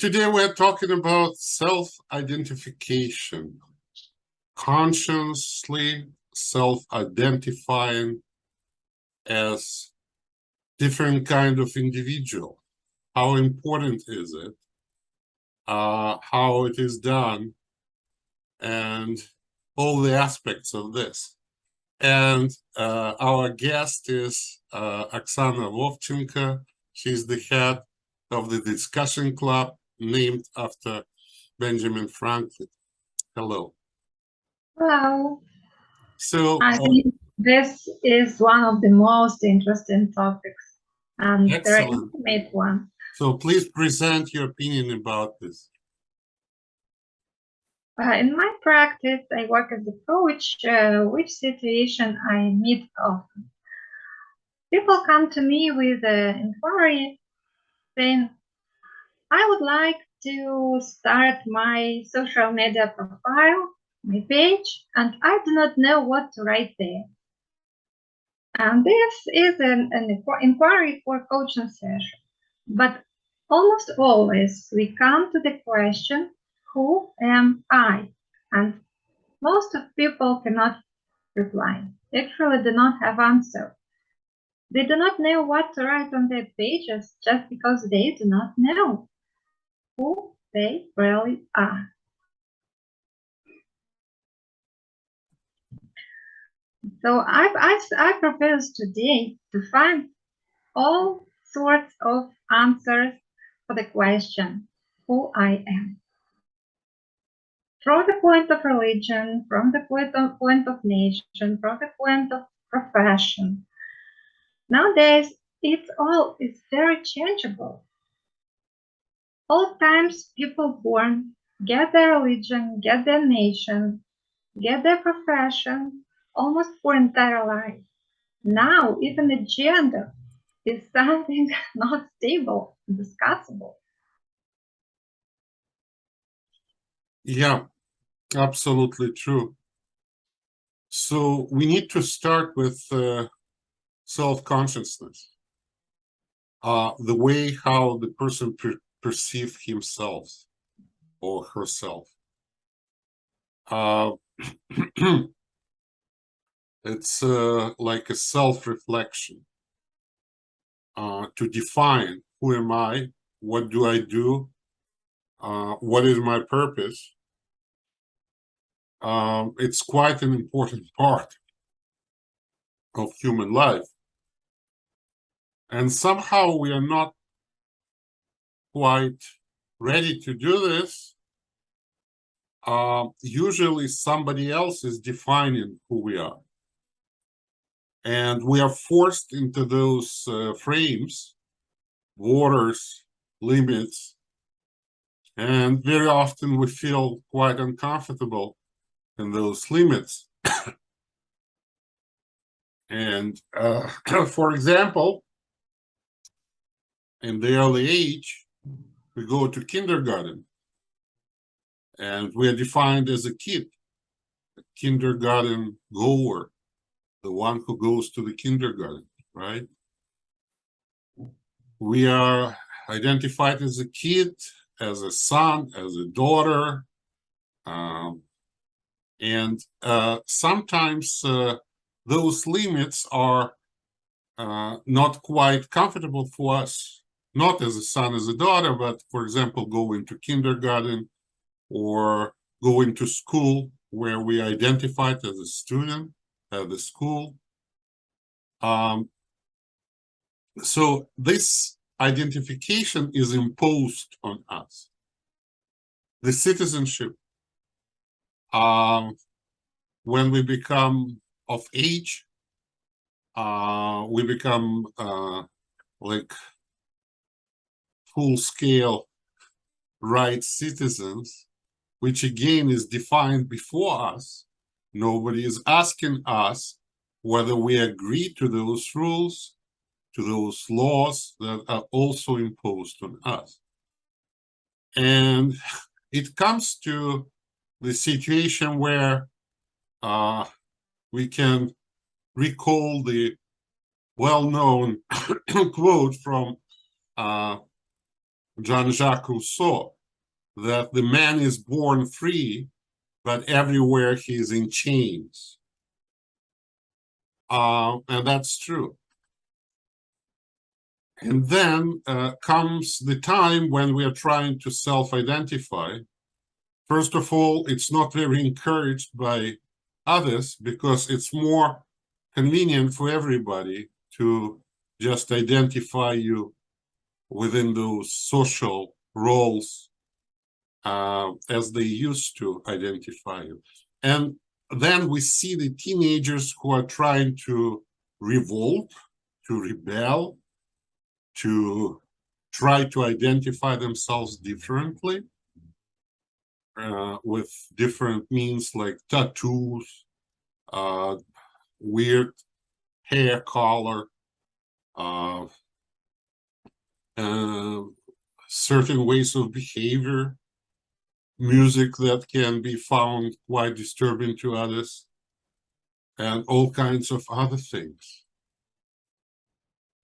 Today we're talking about self-identification, consciously self-identifying as different kind of individual. How important is it? How it is done, and all the aspects of this. And our guest is Oksana Vovchenko. She's the head of the discussion club named after Benjamin Franklin. Hello. Hello. So I think this is one of the most interesting topics and very excellent. intimate one. So please present your opinion about this. In my practice, I work as a coach, which situation I meet often. People come to me with an inquiry saying, I would like to start my social media profile, my page, and I do not know what to write there. And this is an inquiry for coaching session. But almost always we come to the question, who am I? And most of people cannot reply. Actually, do not have answer. They do not know what to write on their pages just because they do not know who they really are. So I propose today to find all sorts of answers for the question, who I am. From the point of religion, from the point of nation, from the point of profession. Nowadays, it's very changeable. All times people born, get their religion, get their nation, get their profession, almost for entire life. Now, even the gender is something not stable, discussable. Yeah, absolutely true. So we need to start with self-consciousness, the way how the person perceives himself or herself. It's like a self-reflection to define who am I, what do I do, what is my purpose. It's quite an important part of human life. And somehow we are not quite ready to do this. Usually somebody else is defining who we are. And we are forced into those frames, borders, limits, and very often we feel quite uncomfortable in those limits. And for example, in the early age, we go to kindergarten, and we are defined as a kid, a kindergarten goer, the one who goes to the kindergarten, right? We are identified as a kid, as a son, as a daughter, and sometimes those limits are not quite comfortable for us, not as a son, as a daughter, but for example, going to kindergarten or going to school where we identified as a student at the school. So this identification is imposed on us. The citizenship, when we become of age, we become like full-scale rights citizens, which again is defined before us. Nobody is asking us whether we agree to those rules, to those laws that are also imposed on us. And it comes to the situation where we can recall the well-known quote from Jean-Jacques Rousseau, that the man is born free, but everywhere he's in chains. And that's true. And then comes the time when we are trying to self-identify. First of all, it's not very encouraged by others because it's more convenient for everybody to just identify you within those social roles as they used to identify you. And then we see the teenagers who are trying to revolt, to rebel, to try to identify themselves differently with different means like tattoos, weird hair color, certain ways of behavior, music that can be found quite disturbing to others, and all kinds of other things.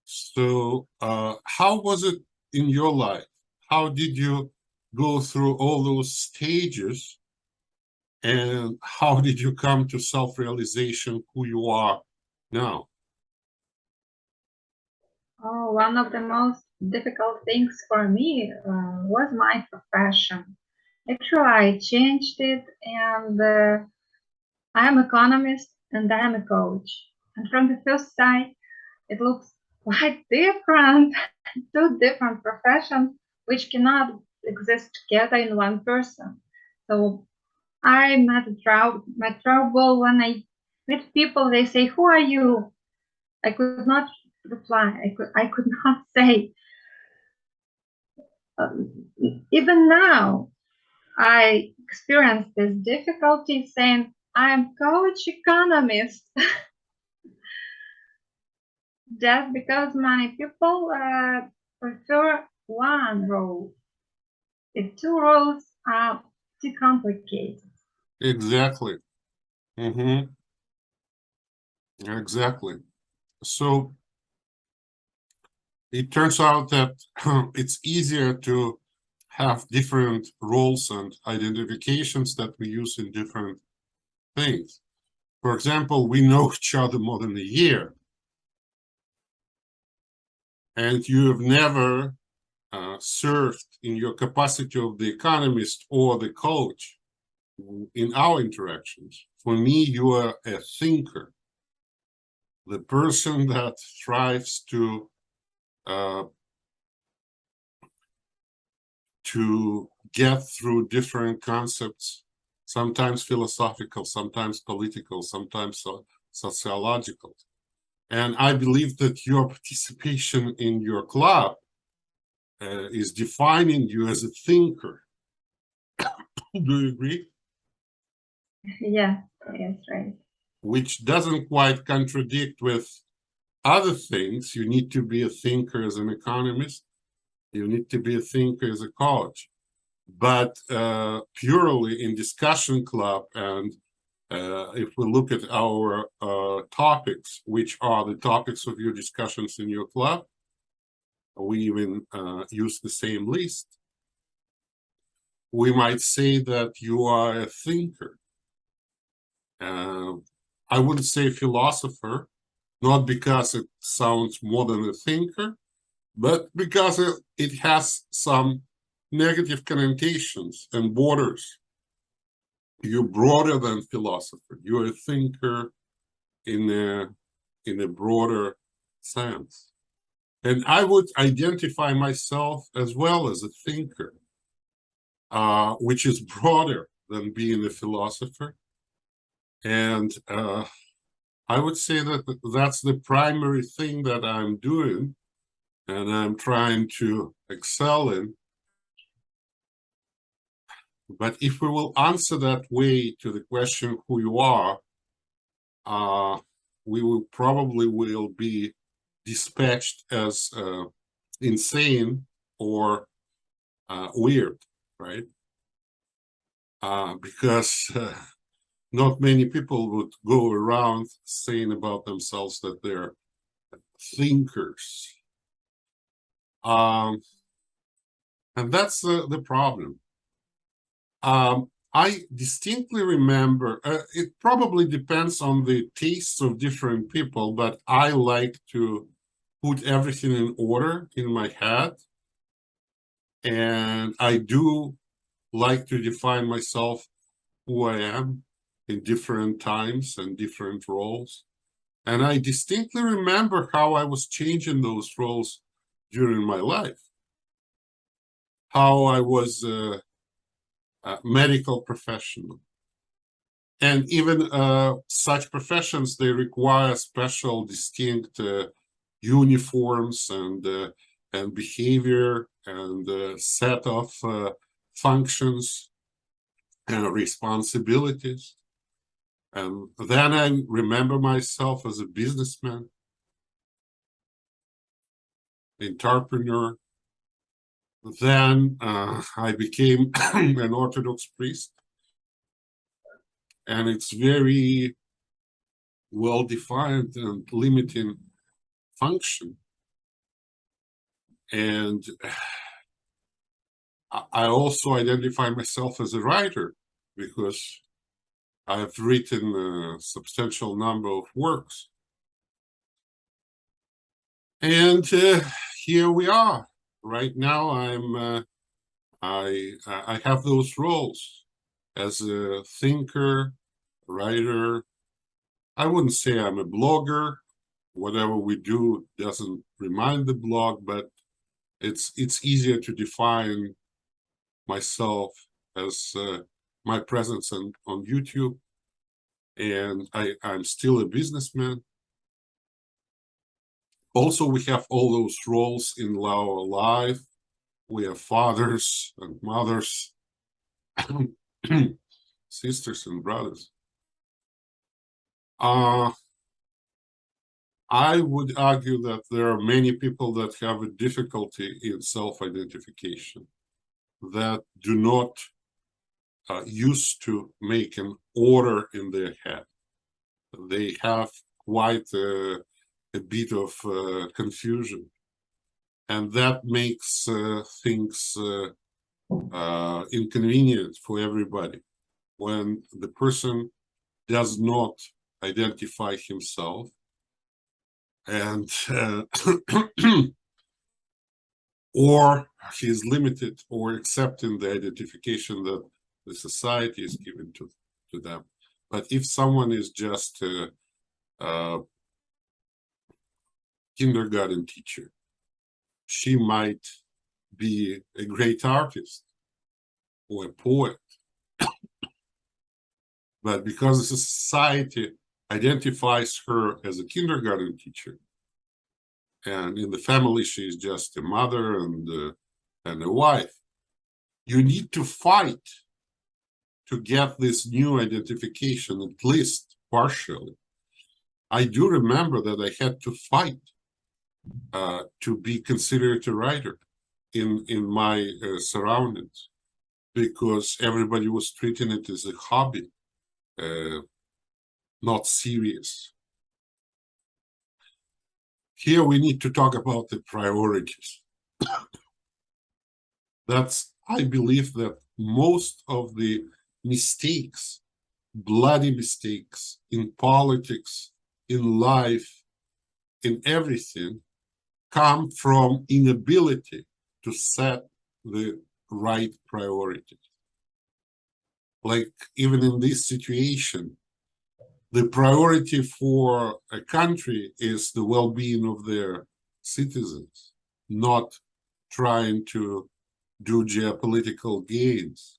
So how was it in your life? How did you go through all those stages? And how did you come to self-realization who you are now? Oh, one of the most difficult things for me was my profession. Actually, I changed it, and I am economist and I am a coach. And from the first sight, it looks quite different, two different professions which cannot exist together in one person. So I met trouble when I meet people. They say, "Who are you?" I could not reply. I could not say. Even now, I experience this difficulty saying I'm coach economist. Just because many people prefer one role. The two roles are too complicated. Exactly. Exactly. So it turns out that it's easier to have different roles and identifications that we use in different things. For example, we know each other more than a year, and you have never served in your capacity of the economist or the coach in our interactions. For me, you are a thinker, the person that strives to get through different concepts, sometimes philosophical, sometimes political, sometimes sociological. And I believe that your participation in your club is defining you as a thinker. Do you agree? Yes, yes, right. Which doesn't quite contradict with other things. You need to be a thinker as an economist. You need to be a thinker as a coach. But purely in discussion club, and if we look at our topics, which are the topics of your discussions in your club, we even use the same list. We might say that you are a thinker. I wouldn't say philosopher, not because it sounds more than a thinker, but because it has some negative connotations and borders. You're broader than philosopher. You're a thinker in a broader sense. And I would identify myself as well as a thinker, which is broader than being a philosopher. And I would say that that's the primary thing that I'm doing and I'm trying to excel in. But if we will answer that way to the question who you are, we will probably will be dispatched as insane or weird, right? Because not many people would go around saying about themselves that they're thinkers. And that's the problem. I distinctly remember, it probably depends on the tastes of different people, but I like to put everything in order in my head. And I do like to define myself who I am in different times and different roles. And I distinctly remember how I was changing those roles during my life. How I was a medical professional. And even such professions, they require special, distinct uniforms and behavior and set of functions and responsibilities. And then I remember myself as a businessman, entrepreneur. Then I became an Orthodox priest, and it's very well defined and limiting function. And I also identify myself as a writer because I've written a substantial number of works. And here we are. Right now, I have those roles as a thinker, writer. I wouldn't say I'm a blogger. Whatever we do doesn't remind the blog, but it's easier to define myself as my presence on YouTube. And I'm still a businessman. Also, we have all those roles in our life. We are fathers and mothers, sisters and brothers. I would argue that there are many people that have a difficulty in self-identification, that do not used to make an order in their head. They have quite a bit of confusion, and that makes things inconvenient for everybody. When the person does not identify himself and or he's limited or accepting the identification that the society is given to them. But if someone is just a kindergarten teacher, she might be a great artist or a poet. But because the society identifies her as a kindergarten teacher, and in the family she's just a mother and a wife, you need to fight to get this new identification, at least partially. I do remember that I had to fight to be considered a writer in my surroundings, because everybody was treating it as a hobby, not serious. Here we need to talk about the priorities. I believe that most of the mistakes, bloody mistakes in politics, in life, in everything, come from inability to set the right priorities. Like even in this situation, the priority for a country is the well-being of their citizens, not trying to do geopolitical gains.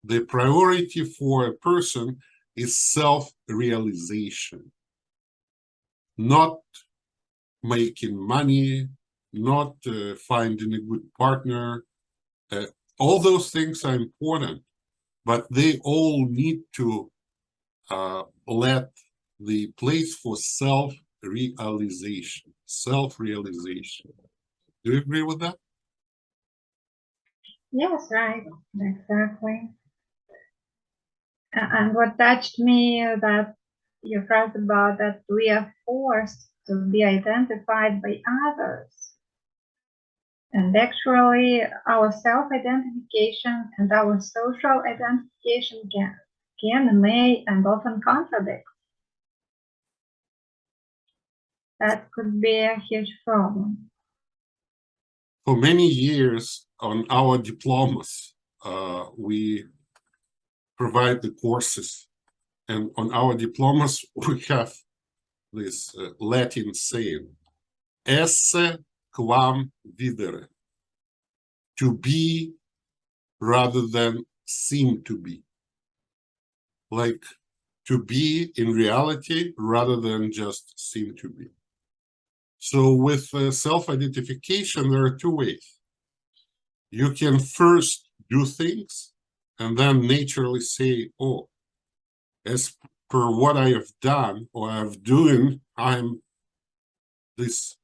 The priority for a person is self-realization, not making money, not finding a good partner. All those things are important, but they all need to let the place for self-realization. Self-realization. Do you agree with that? Yes, right, exactly. And what touched me that you heard about that we are forced to be identified by others. And actually, our self-identification and our social identification can, may, and often contradict. That could be a huge problem. For many years on our diplomas, we provide the courses, and on our diplomas we have this Latin saying, esse quam videre, to be rather than seem to be. Like to be in reality rather than just seem to be. So with self-identification, there are two ways. You can first do things and then naturally say, oh, as per what I have done or I'm doing, I'm this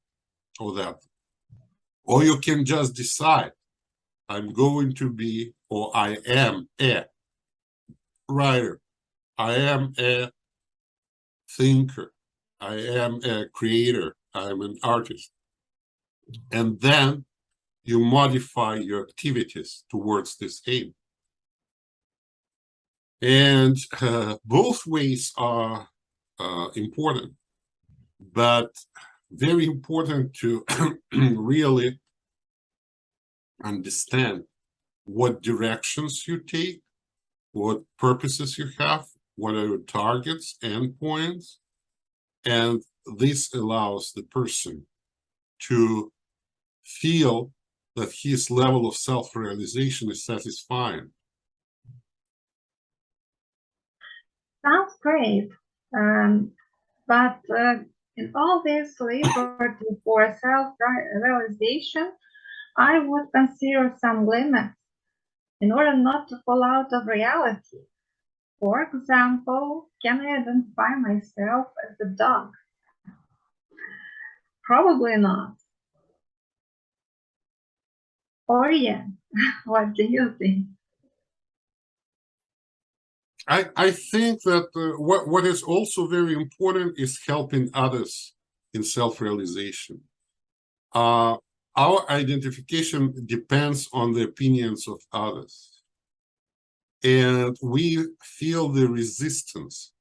or that. Or you can just decide, I'm going to be, or I am a writer, I am a thinker, I am a creator, I'm an artist. And then you modify your activities towards this aim. And both ways are important, but very important to really understand what directions you take, what purposes you have, what are your targets, endpoints, and this allows the person to feel that his level of self-realization is satisfying. Sounds great. But in all this liberty for self-realization, I would consider some limits in order not to fall out of reality. For example, can I identify myself as a dog? Probably not. Or yeah, what do you think? I think that what is also very important is helping others in self-realization. Our identification depends on the opinions of others. And we feel the resistance.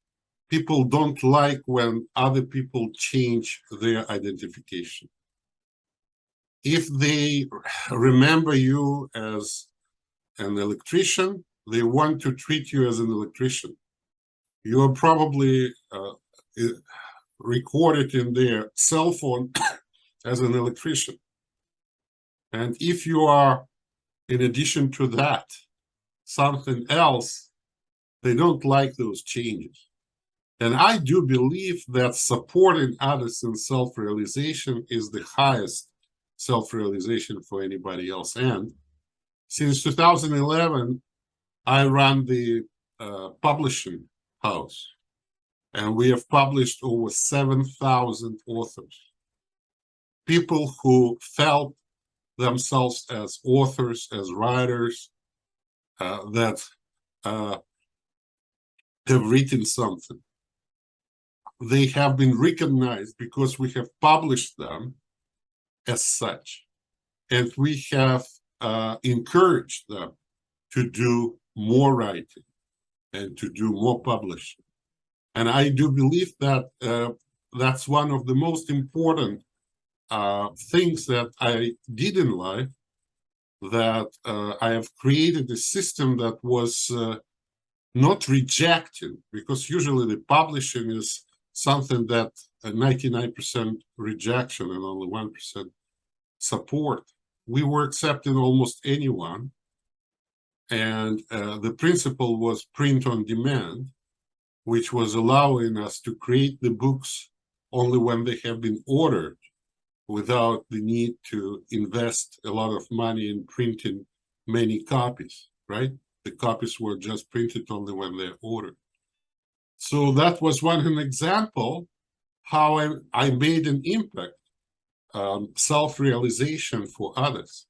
People don't like when other people change their identification. If they remember you as an electrician, they want to treat you as an electrician. You are probably recorded in their cell phone as an electrician. And if you are, in addition to that, something else, they don't like those changes. And I do believe that supporting others in self-realization is the highest self-realization for anybody else. And since 2011, I run the publishing house, and we have published over 7,000 authors. People who felt themselves as authors, as writers, that have written something. They have been recognized because we have published them as such. And we have encouraged them to do more writing and to do more publishing. And I do believe that that's one of the most important things that I did in life, that I have created a system that was not rejecting, because usually the publishing is something that 99% rejection and only 1% support. We were accepting almost anyone. And the principle was print on demand, which was allowing us to create the books only when they have been ordered, without the need to invest a lot of money in printing many copies, right? The copies were just printed only when they're ordered. So that was an example how I made an impact, self-realization for others.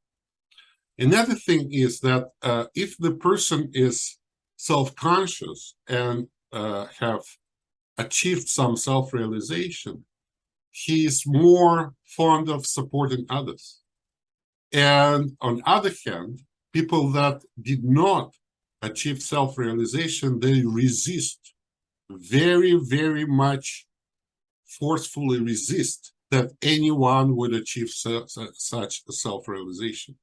Another thing is that if the person is self-conscious and have achieved some self-realization, he is more fond of supporting others. And on other hand, people that did not achieve self-realization, they resist, very, very much forcefully resist that anyone would achieve such self-realization.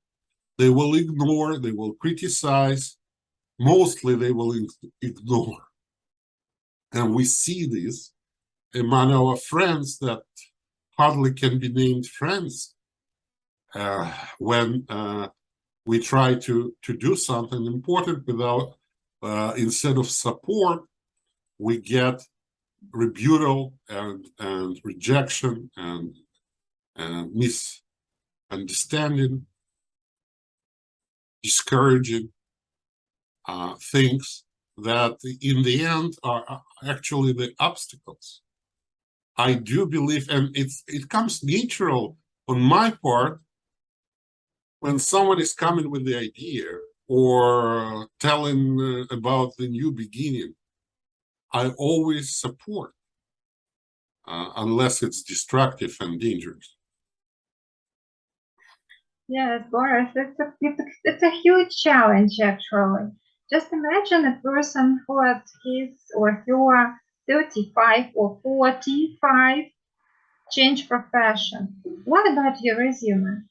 They will ignore, they will criticize, mostly they will ignore. And we see this among our friends that hardly can be named friends when we try to do something important without, instead of support, we get rebuttal and rejection and misunderstanding, discouraging things that in the end are actually the obstacles. I do believe, and it comes natural on my part, when someone is coming with the idea or telling about the new beginning, I always support, unless it's destructive and dangerous. Yes, Boris, it's a huge challenge, actually. Just imagine a person who at his or her 35 or 45 change profession. What about your resume?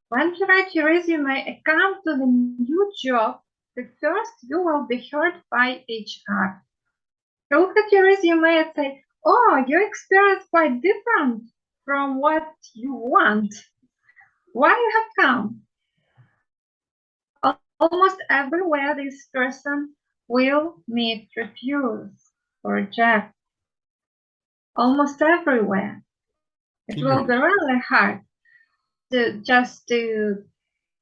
When you write your resume and come to the new job, the first you will be heard by HR. They look at your resume and say, oh, your experience is quite different from what you want. Why you have come? Almost everywhere this person will meet refuse or reject. Almost everywhere. It will be really hard to just to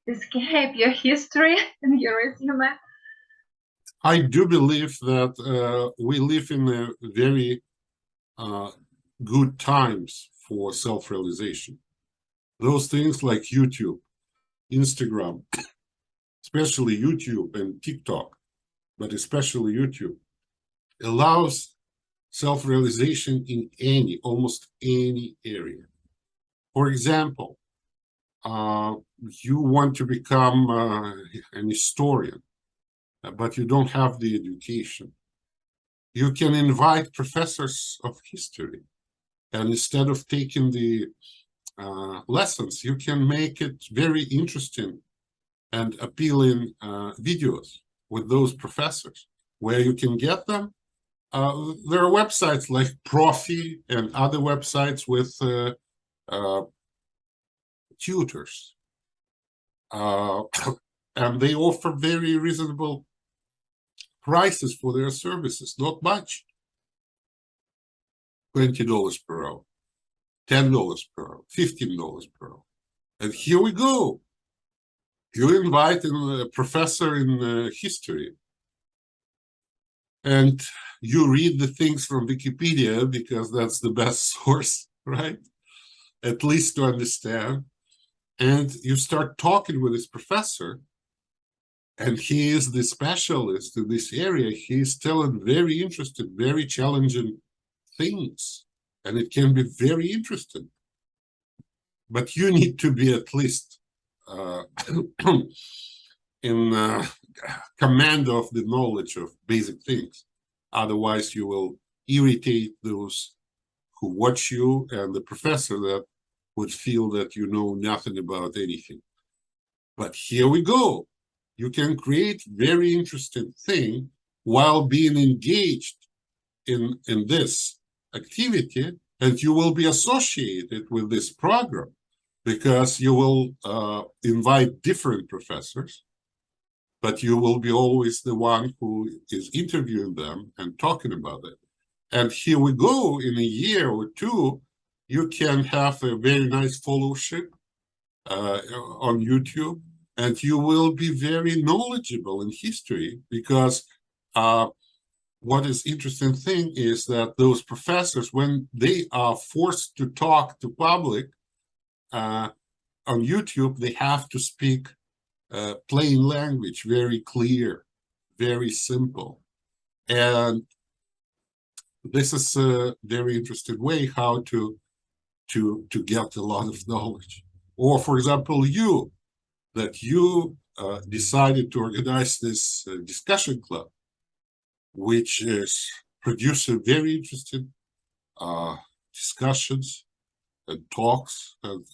escape your history and your resume. I do believe that we live in a very good times for self-realization. Those things like YouTube, Instagram, especially YouTube and TikTok, but especially YouTube, allows self-realization in almost any area. For example, you want to become an historian, but you don't have the education. You can invite professors of history, and instead of taking the lessons, you can make it very interesting and appealing videos with those professors, where you can get them. There are websites like Profi and other websites with tutors, and they offer very reasonable prices for their services, not much. $20 per hour, $10 per hour, $15 per hour. And here we go. You invite a professor in history, and you read the things from Wikipedia because that's the best source, right? At least to understand. And you start talking with this professor, and he is the specialist in this area. He's telling very interesting, very challenging things, and it can be very interesting. But you need to be at least in command of the knowledge of basic things. Otherwise, you will irritate those who watch you and the professor that would feel that you know nothing about anything. But here we go. You can create very interesting thing while being engaged in this activity, and you will be associated with this program because you will invite different professors, but you will be always the one who is interviewing them and talking about it. And here we go, in a year or two, you can have a very nice fellowship on YouTube, and you will be very knowledgeable in history because what is interesting thing is that those professors, when they are forced to talk to public on YouTube, they have to speak plain language, very clear, very simple. And this is a very interesting way how to get a lot of knowledge. Or, for example, you that you decided to organize this discussion club, which is producing very interesting discussions and talks, and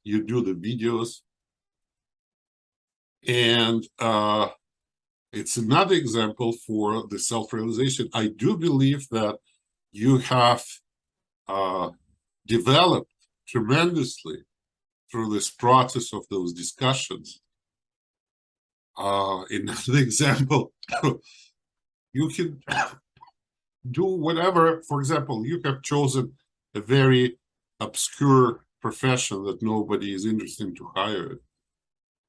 you do the videos. And it's another example for the self-realization. I do believe that you have developed tremendously through this process of those discussions. Another example, you can do whatever. For example, you have chosen a very obscure profession that nobody is interested to hire,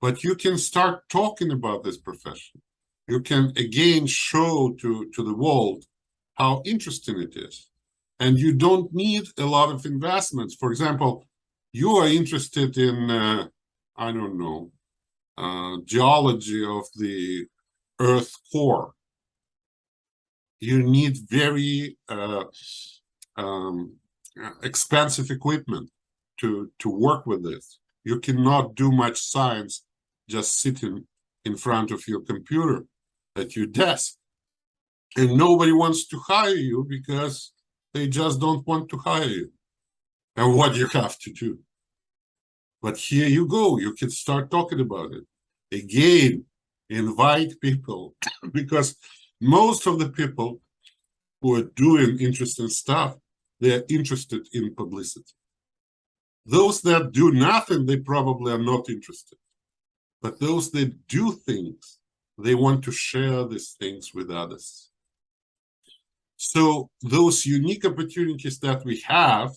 but you can start talking about this profession. You can again show to the world how interesting it is. And you don't need a lot of investments. For example, you are interested in, I don't know, geology of the Earth core. You need very expensive equipment to work with this. You cannot do much science just sitting in front of your computer at your desk. And nobody wants to hire you because they just don't want to hire you. And what you have to do. But here you go, you can start talking about it. Again, invite people, because most of the people who are doing interesting stuff, they're interested in publicity. Those that do nothing, they probably are not interested. But those that do things, they want to share these things with others. So those unique opportunities that we have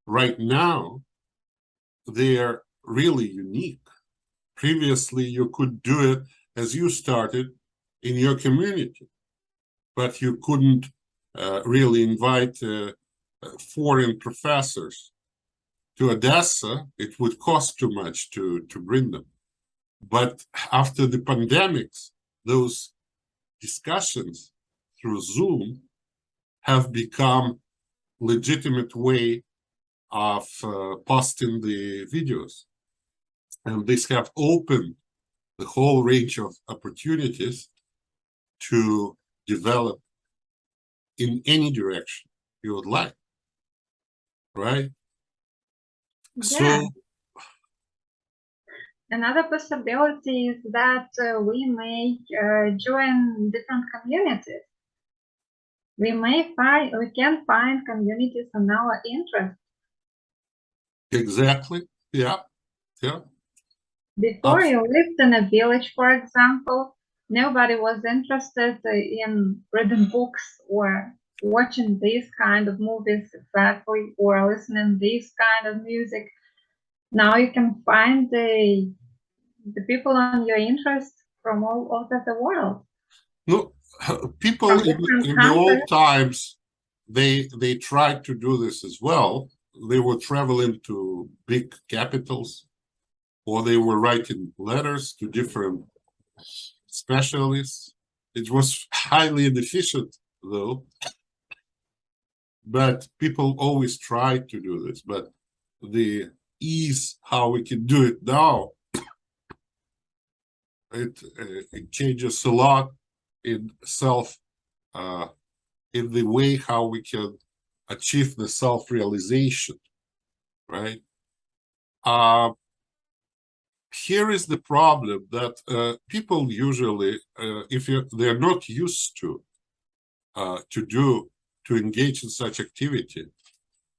right now, they're really unique. Previously, you could do it as you started in your community, but you couldn't really invite foreign professors to Odessa. It would cost too much to bring them. But after the pandemics, those discussions through Zoom have become legitimate way of posting the videos. And these have opened the whole range of opportunities to develop in any direction you would like, right? Yeah. So another possibility is that we may join different communities. We can find communities in our interest. exactly, yeah. Before you lived in a village, for example, nobody was interested in reading books or watching these kind of movies exactly, or listening this kind of music. Now you can find the people on your interest from all over the world. No, people in the old times, they tried to do this as well. They were traveling to big capitals, or they were writing letters to different specialists. It was highly inefficient, though. But people always tried to do this. But the ease how we can do it now, it changes a lot in in the way how we can achieve the self-realization, right? Here is the problem that people usually, if they're not used to engage in such activity,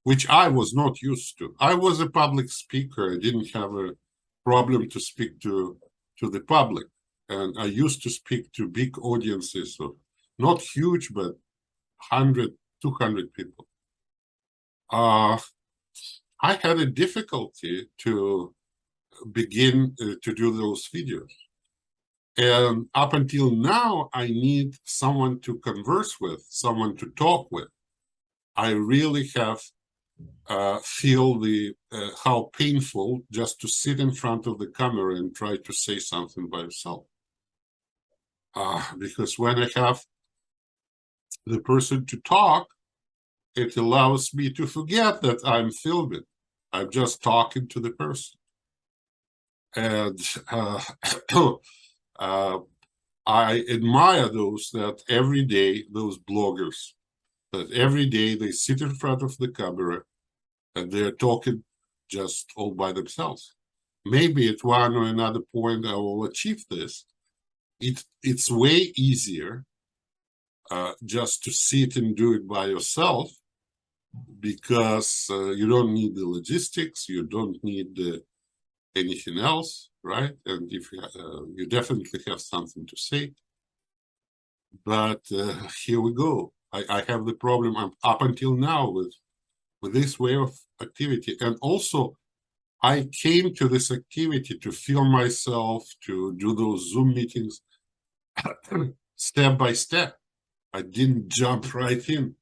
which I was not used to. I was a public speaker. I didn't have a problem to speak to the public. And I used to speak to big audiences of not huge, but 100, 200 people. I had a difficulty to begin to do those videos. And up until now, I need someone to converse with, someone to talk with. I really have feel the how painful just to sit in front of the camera and try to say something by yourself. Because when I have the person to talk, it allows me to forget that I'm filming. I'm just talking to the person. And I admire those that every day, those bloggers, that every day they sit in front of the camera and they're talking just all by themselves. Maybe at one or another point I will achieve this. It's way easier just to sit and do it by yourself, because you don't need the logistics, you don't need anything else, right? And if you definitely have something to say. But here we go. I have the problem up until now with this way of activity. And also, I came to this activity to feel myself, to do those Zoom meetings step by step. I didn't jump right in.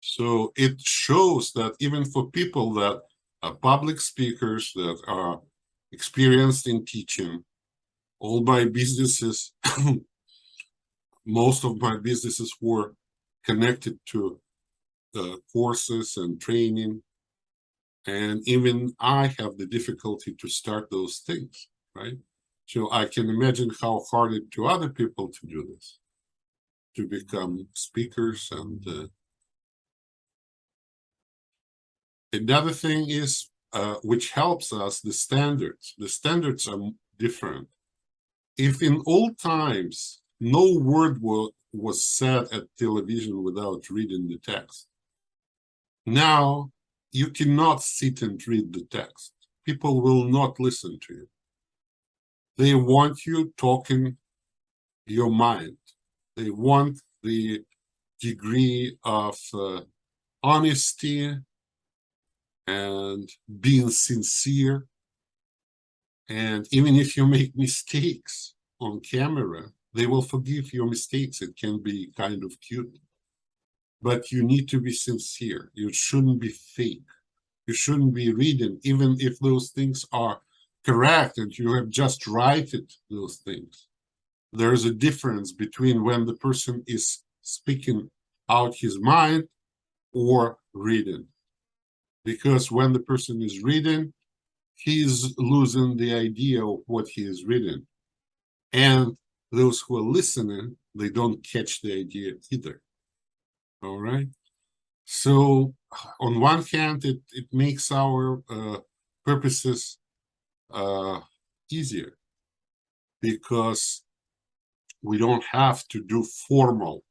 So it shows that even for people that are public speakers, that are experienced in teaching, all my businesses, most of my businesses were connected to courses and training. And even I have the difficulty to start those things, right? So I can imagine how hard it to other people to do this, to become speakers. And another thing is, which helps us, the standards. The standards are different. If in old times, no word was said at television without reading the text, now you cannot sit and read the text. People will not listen to you. They want you talking your mind. They want the degree of honesty and being sincere. And even if you make mistakes on camera, they will forgive your mistakes. It can be kind of cute. But you need to be sincere. You shouldn't be fake. You shouldn't be reading, even if those things are correct and you have just righted those things. There is a difference between when the person is speaking out his mind or reading. Because when the person is reading, he is losing the idea of what he is reading. And those who are listening, they don't catch the idea either. All right. So on one hand, it makes our purposes easier, because we don't have to do formal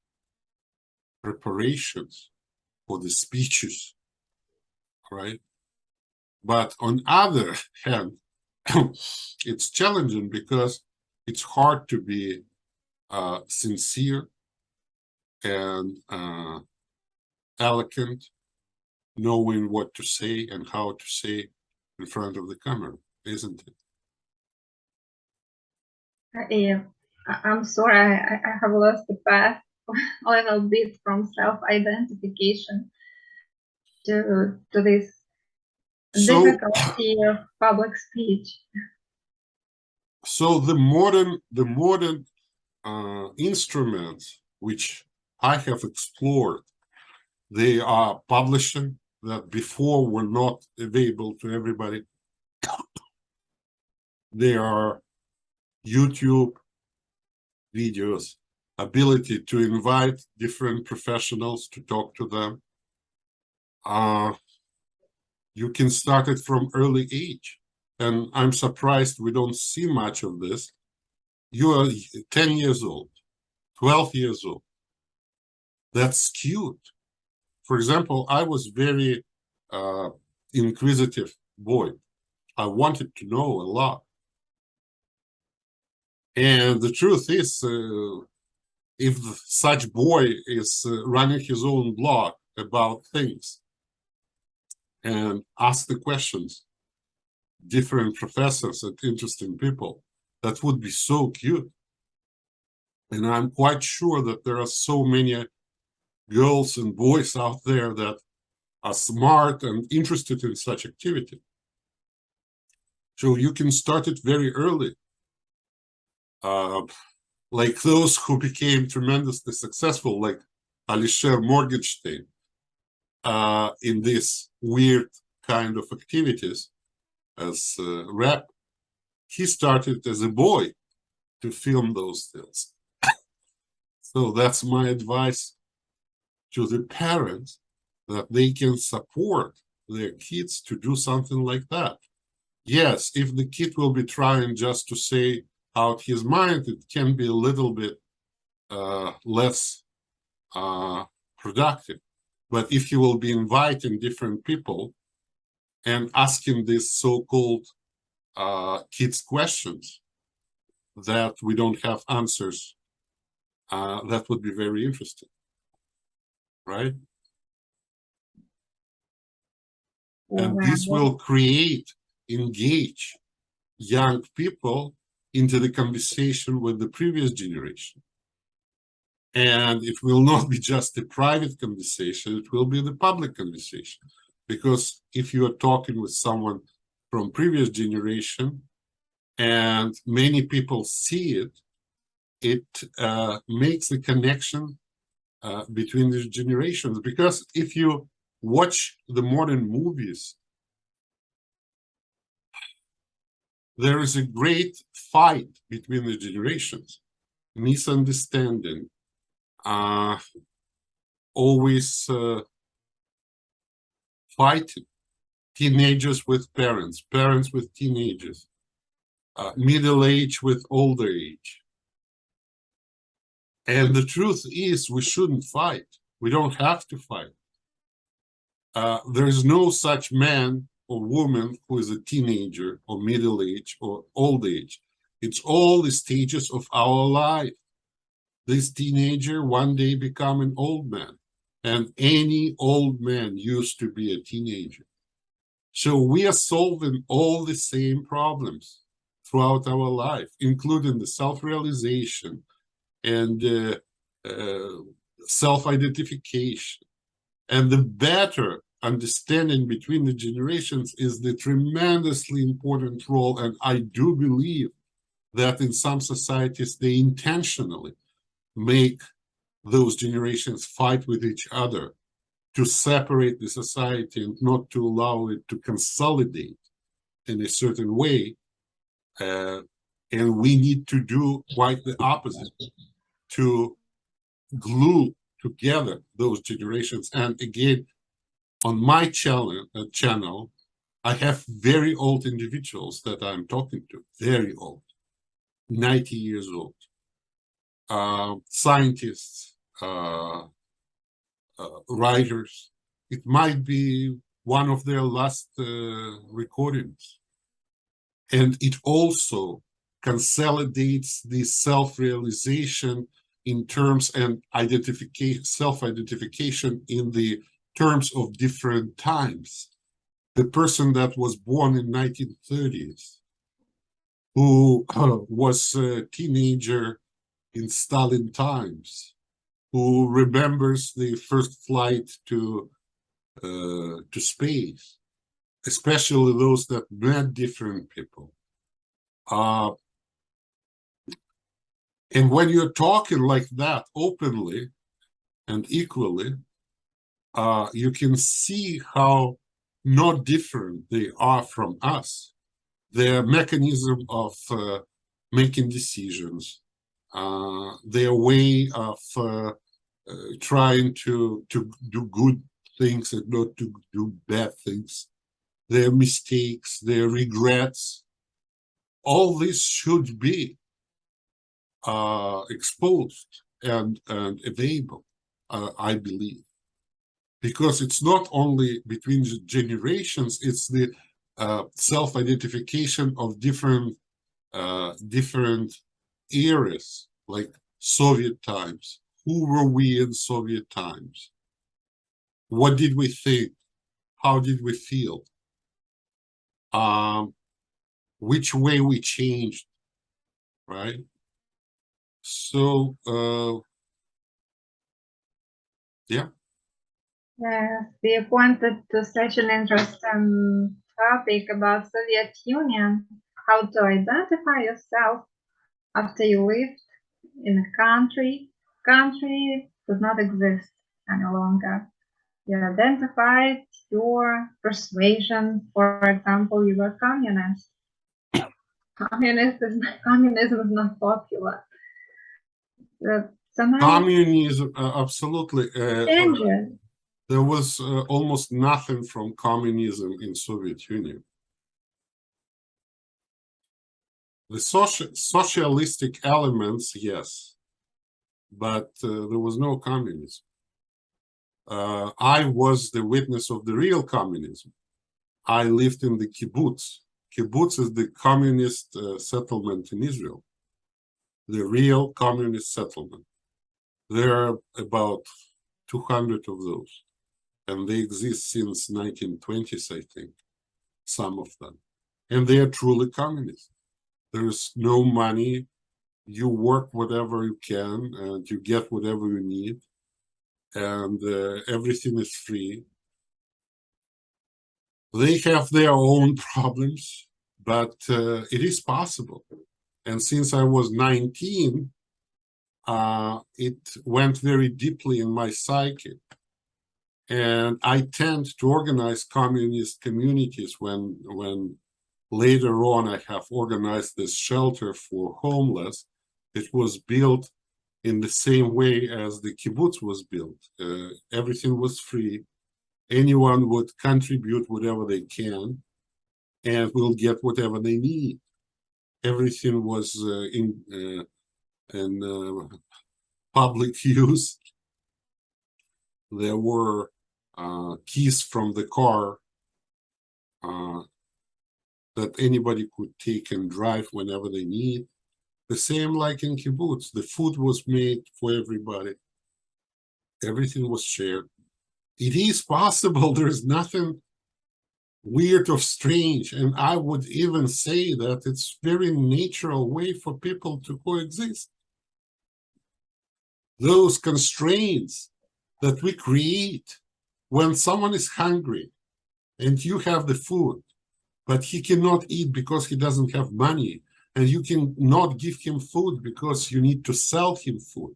preparations for the speeches, right? But on other hand, it's challenging because it's hard to be sincere and eloquent, knowing what to say and how to say in front of the camera, isn't it? Yeah, I'm sorry, I have lost the path a little bit from self-identification to this So, difficulty of public speech. so the modern instruments which I have explored, they are publishing that before were not available to everybody. They are YouTube videos, ability to invite different professionals to talk to them. You can start it from early age. And I'm surprised we don't see much of this. You are 10 years old, 12 years old. That's cute. For example, I was very inquisitive boy. I wanted to know a lot. And the truth is, if such boy is running his own blog about things and ask the questions, different professors and interesting people, that would be so cute. And I'm quite sure that there are so many girls and boys out there that are smart and interested in such activity. So you can start it very early. Like those who became tremendously successful, like Alisher Morgenstein, in these weird kind of activities. as a rap. He started as a boy to film those things. So that's my advice to the parents, that they can support their kids to do something like that. Yes, if the kid will be trying just to say out his mind, it can be a little bit less productive. But if he will be inviting different people and asking these so-called kids questions that we don't have answers, that would be very interesting, right? And this will engage young people into the conversation with the previous generation. And it will not be just a private conversation, it will be the public conversation. Because if you are talking with someone from previous generation and many people see it, it makes the connection between the generations. Because if you watch the modern movies, there is a great fight between the generations, misunderstanding, always fighting, teenagers with parents, parents with teenagers, middle age with older age. And the truth is, we shouldn't fight. We don't have to fight. There is no such man or woman who is a teenager or middle age or old age. It's all the stages of our life. This teenager one day become an old man, and any old man used to be a teenager. So we are solving all the same problems throughout our life, including the self-realization and self-identification. And the better understanding between the generations is the tremendously important role. And I do believe that in some societies, they intentionally make those generations fight with each other to separate the society and not to allow it to consolidate in a certain way. And we need to do quite the opposite, to glue together those generations. And again, on my channel, I have very old individuals that I'm talking to, very old, 90 years old, scientists, writers. It might be one of their last recordings. And it also consolidates the self-realization in terms and self-identification in the terms of different times. The person that was born in 1930s, who was a teenager in Stalin times, who remembers the first flight to space, especially those that met different people. And when you're talking like that openly and equally, you can see how not different they are from us. Their mechanism of making decisions, their way of trying to do good things and not to do bad things, their mistakes, their regrets, all this should be exposed and available, I believe. Because it's not only between generations, it's the self-identification of different eras, like Soviet times. Who were we in Soviet times? What did we think? How did we feel? Which way we changed, right? So, yeah. Yes, we pointed to such an interesting topic about Soviet Union, how to identify yourself after you lived in a country does not exist any longer. You identified your persuasion. For example, you were communist. Communism is not popular. Somehow Communism, absolutely. changes. There was almost nothing from communism in Soviet Union. The socialistic elements, yes, but there was no communism. I was the witness of the real communism. I lived in the kibbutz. Kibbutz is the communist settlement in Israel, the real communist settlement. There are about 200 of those, and they exist since 1920s, I think, some of them. And they are truly communist. There's no money. You work whatever you can, and you get whatever you need, and everything is free. They have their own problems, but it is possible. And since I was 19, it went very deeply in my psyche. And I tend to organize communist communities when later on I have organized this shelter for homeless. It was built in the same way as the kibbutz was built. Everything was free. Anyone would contribute whatever they can and will get whatever they need. Everything was in public use. There were keys from the car that anybody could take and drive whenever they need. The same like in kibbutz. The food was made for everybody. Everything was shared. It is possible. There's nothing weird or strange. And I would even say that it's very natural way for people to coexist. Those constraints that we create when someone is hungry and you have the food, but he cannot eat because he doesn't have money, and you cannot give him food because you need to sell him food.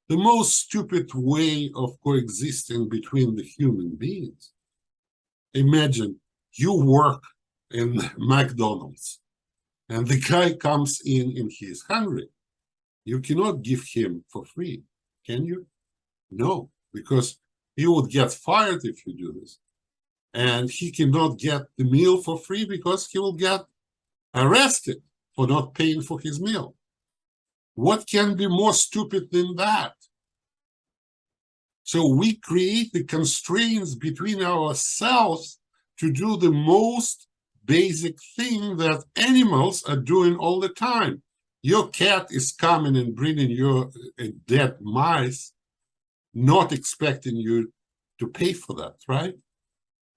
The most stupid way of coexisting between the human beings. Imagine you work in McDonald's and the guy comes in and he is hungry. You cannot give him for free, can you? No, because you would get fired if you do this. And he cannot get the meal for free because he will get arrested for not paying for his meal. What can be more stupid than that? So we create the constraints between ourselves to do the most basic thing that animals are doing all the time. Your cat is coming and bringing you dead mice, not expecting you to pay for that, right?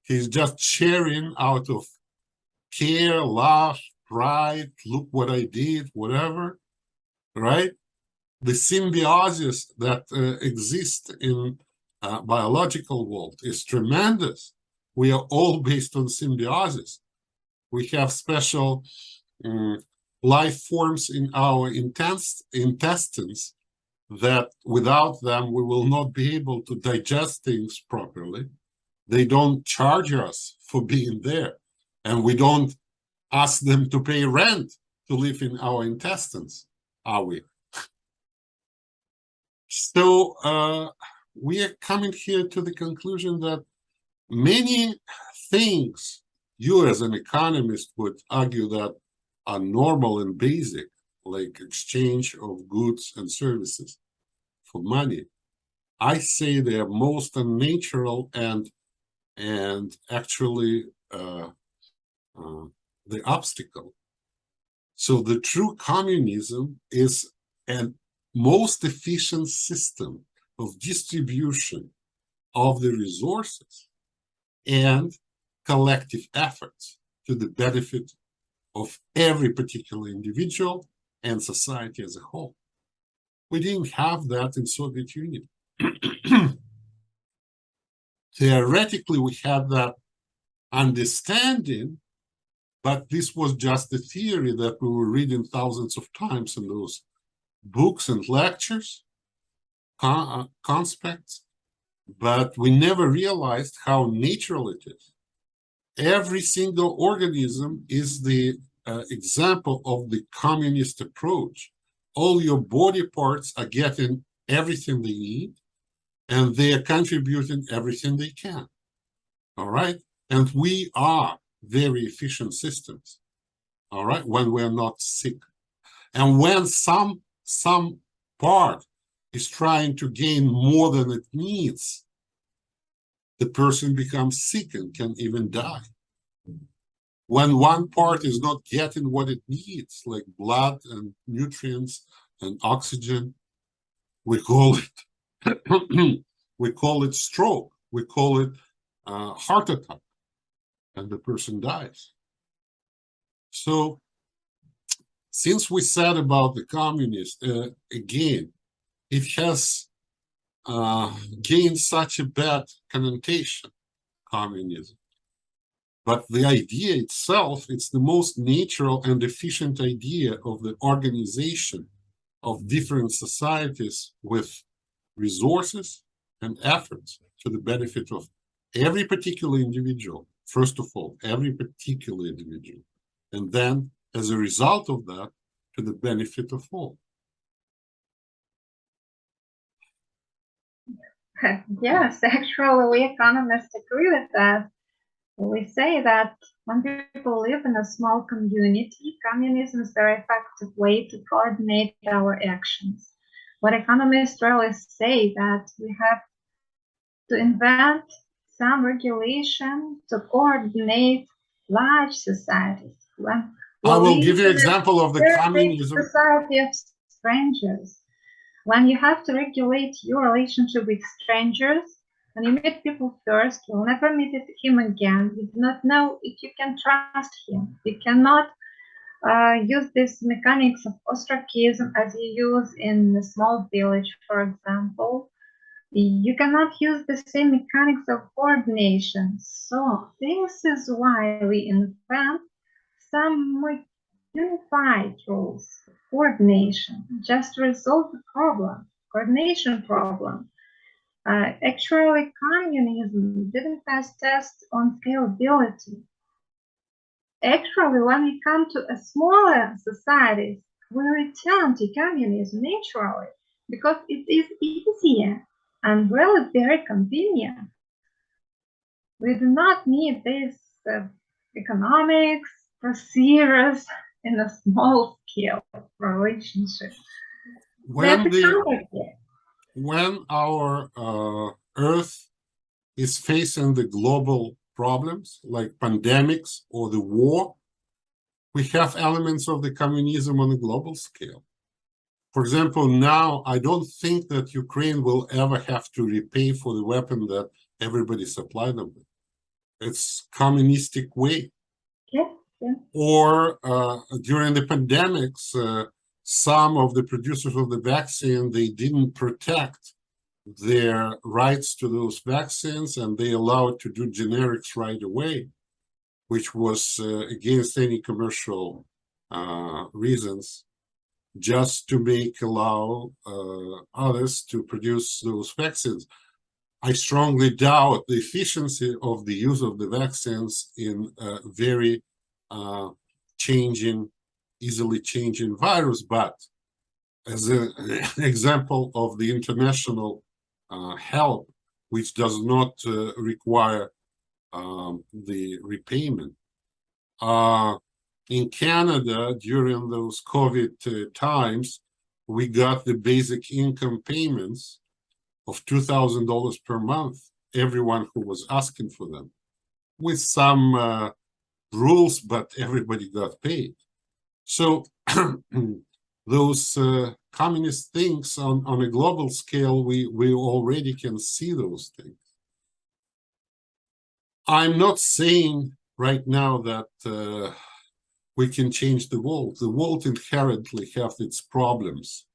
He's just sharing out of care, love, pride, look what I did, whatever, right? The symbiosis that exists in biological world is tremendous. We are all based on symbiosis. We have special life forms in our intestines that without them, we will not be able to digest things properly. They don't charge us for being there, and we don't ask them to pay rent to live in our intestines, are we? So we are coming here to the conclusion that many things you as an economist would argue that are normal and basic, like exchange of goods and services for money. I say they are most unnatural and actually the obstacle. So the true communism is an most efficient system of distribution of the resources and collective efforts to the benefit of every particular individual and society as a whole. We didn't have that in Soviet Union. Theoretically, we had that understanding, but this was just a theory that we were reading thousands of times in those books and lectures, conspects, but we never realized how natural it is. Every single organism is the example of the communist approach. All your body parts are getting everything they need, and they are contributing everything they can. All right? And we are very efficient systems, all right, when we're not sick. And when some part is trying to gain more than it needs, the person becomes sick and can even die. When one part is not getting what it needs, like blood and nutrients and oxygen, we call it we call it stroke, we call it heart attack, and the person dies. So since we said about the communist, again, it has gained such a bad connotation, communism. But the idea itself, it's the most natural and efficient idea of the organization of different societies with resources and efforts to the benefit of every particular individual. First of all, every particular individual. And then, as a result of that, to the benefit of all. Yes, actually, we economists agree with that. We say that when people live in a small community, communism is a very effective way to coordinate our actions. What economists really say that we have to invent some regulation to coordinate large societies. When I will give you an live in a example of the very big communism. society of strangers. When you have to regulate your relationship with strangers, when you meet people first, you'll never meet him again. You do not know if you can trust him. You cannot use this mechanics of ostracism as you use in a small village, for example. You cannot use the same mechanics of coordination. So this is why we invent some more unified rules, coordination, just to resolve the problem, coordination problem. Actually, communism didn't pass tests on scalability. Actually, when we come to a smaller societies, we return to communism naturally because it is easier and really very convenient. We do not need this economics procedures in a small scale relationship. When our Earth is facing the global problems like pandemics or the war, we have elements of the communism on a global scale. For example, now I don't think that Ukraine will ever have to repay for the weapon that everybody supplied them with. It's communistic way. Yeah. Or during the pandemics, some of the producers of the vaccine, they didn't protect their rights to those vaccines, and they allowed to do generics right away, which was against any commercial reasons, just to allow others to produce those vaccines. I strongly doubt the efficiency of the use of the vaccines in a very easily changing virus, but as an example of the international help, which does not require the repayment. In Canada, during those COVID times, we got the basic income payments of $2,000 per month, everyone who was asking for them, with some rules, but everybody got paid. So those communist things on a global scale, we already can see those things. I'm not saying right now that we can change the world. The world inherently has its problems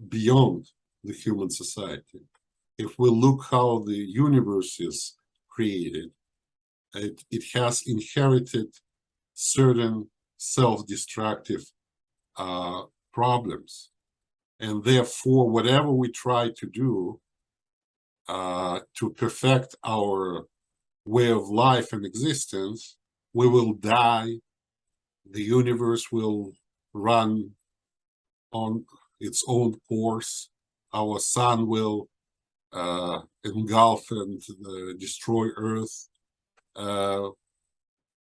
beyond the human society. If we look how the universe is created, it has inherited certain self-destructive problems. And therefore, whatever we try to do, to perfect our way of life and existence, we will die. The universe will run on its own course. Our sun will engulf and destroy Earth.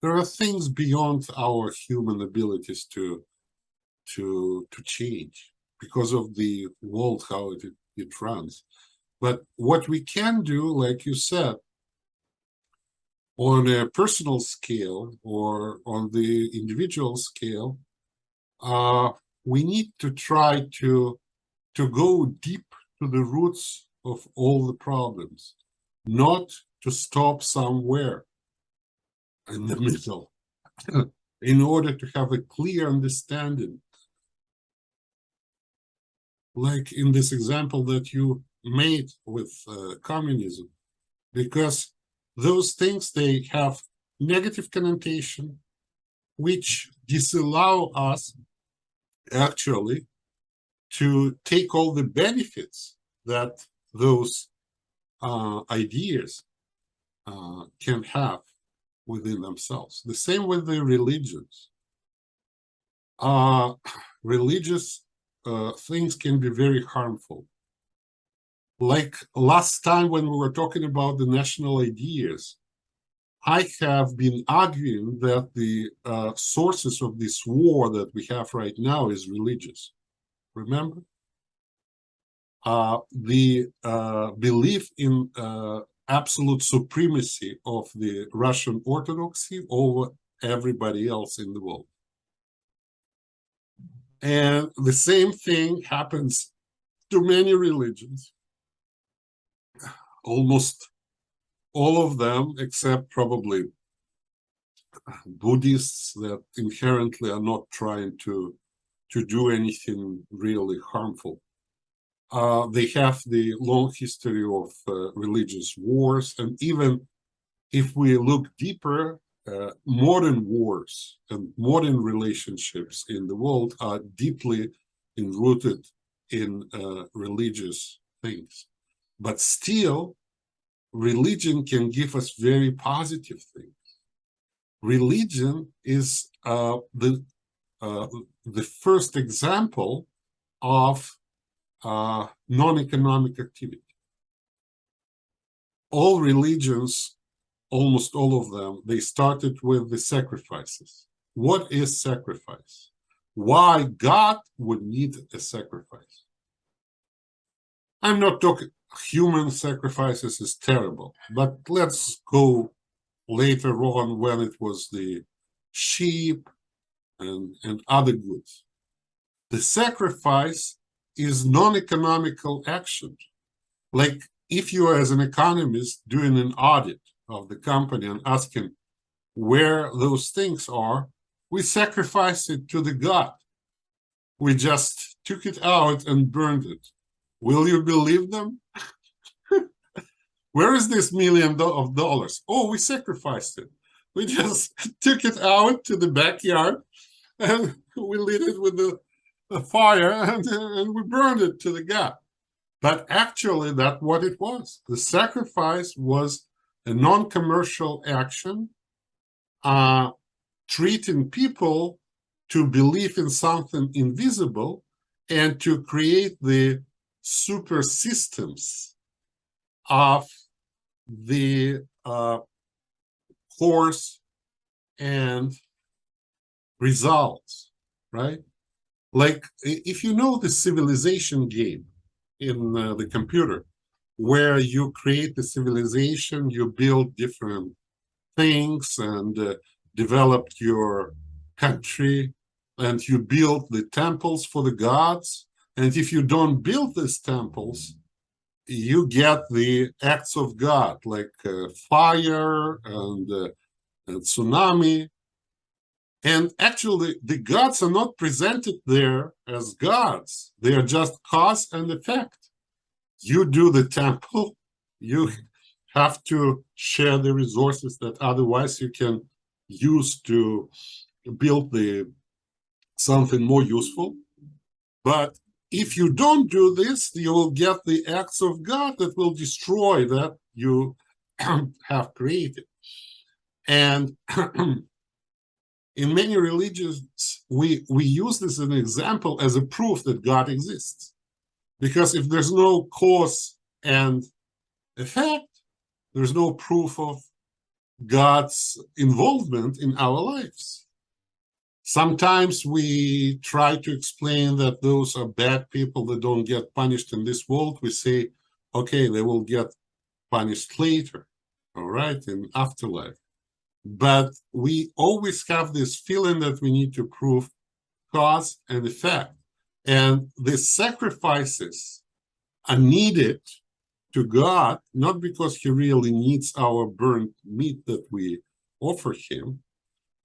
There are things beyond our human abilities to change because of the world, how it runs. But what we can do, like you said, on a personal scale or on the individual scale, we need to try to go deep to the roots of all the problems, not to stop somewhere in the middle, in order to have a clear understanding. Like in this example that you made with communism, because those things, they have negative connotation, which disallow us actually to take all the benefits that those ideas can have within themselves. The same with the religions. Religious things can be very harmful. Like last time when we were talking about the national ideas, I have been arguing that the sources of this war that we have right now is religious. Remember? The belief in absolute supremacy of the Russian Orthodoxy over everybody else in the world. And the same thing happens to many religions. Almost all of them, except probably Buddhists that inherently are not trying to do anything really harmful. They have the long history of religious wars, and even if we look deeper, modern wars and modern relationships in the world are deeply enrooted in religious things. But still, religion can give us very positive things. Religion is the first example of non-economic activity. All religions, almost all of them, they started with the sacrifices. What is sacrifice? Why God would need a sacrifice? I'm not talking human sacrifices is terrible, but let's go later on when it was the sheep and other goods. The sacrifice is non-economical action. Like if you are, as an economist, doing an audit of the company and asking where those things are, we sacrifice it to the God. We just took it out and burned it. Will you believe them? Where is this $1 million? Oh, we sacrificed it. We just took it out to the backyard and we lit it with the fire and we burned it to the God. But actually, that's what it was. The sacrifice was a non-commercial action, treating people to believe in something invisible and to create the super systems of the course and results, right? Like if you know the civilization game in the computer, where you create the civilization, you build different things and develop your country, and you build the temples for the gods. And if you don't build these temples, you get the acts of God, like fire and tsunami. And actually, the gods are not presented there as gods. They are just cause and effect. You do the temple, you have to share the resources that otherwise you can use to build something more useful. But if you don't do this, you will get the acts of God that will destroy that you have created. And in many religions, we use this as an example as a proof that God exists. Because if there's no cause and effect, there's no proof of God's involvement in our lives. Sometimes we try to explain that those are bad people that don't get punished in this world. We say, okay, they will get punished later, all right, in afterlife. But we always have this feeling that we need to prove cause and effect. And the sacrifices are needed to God, not because he really needs our burnt meat that we offer him,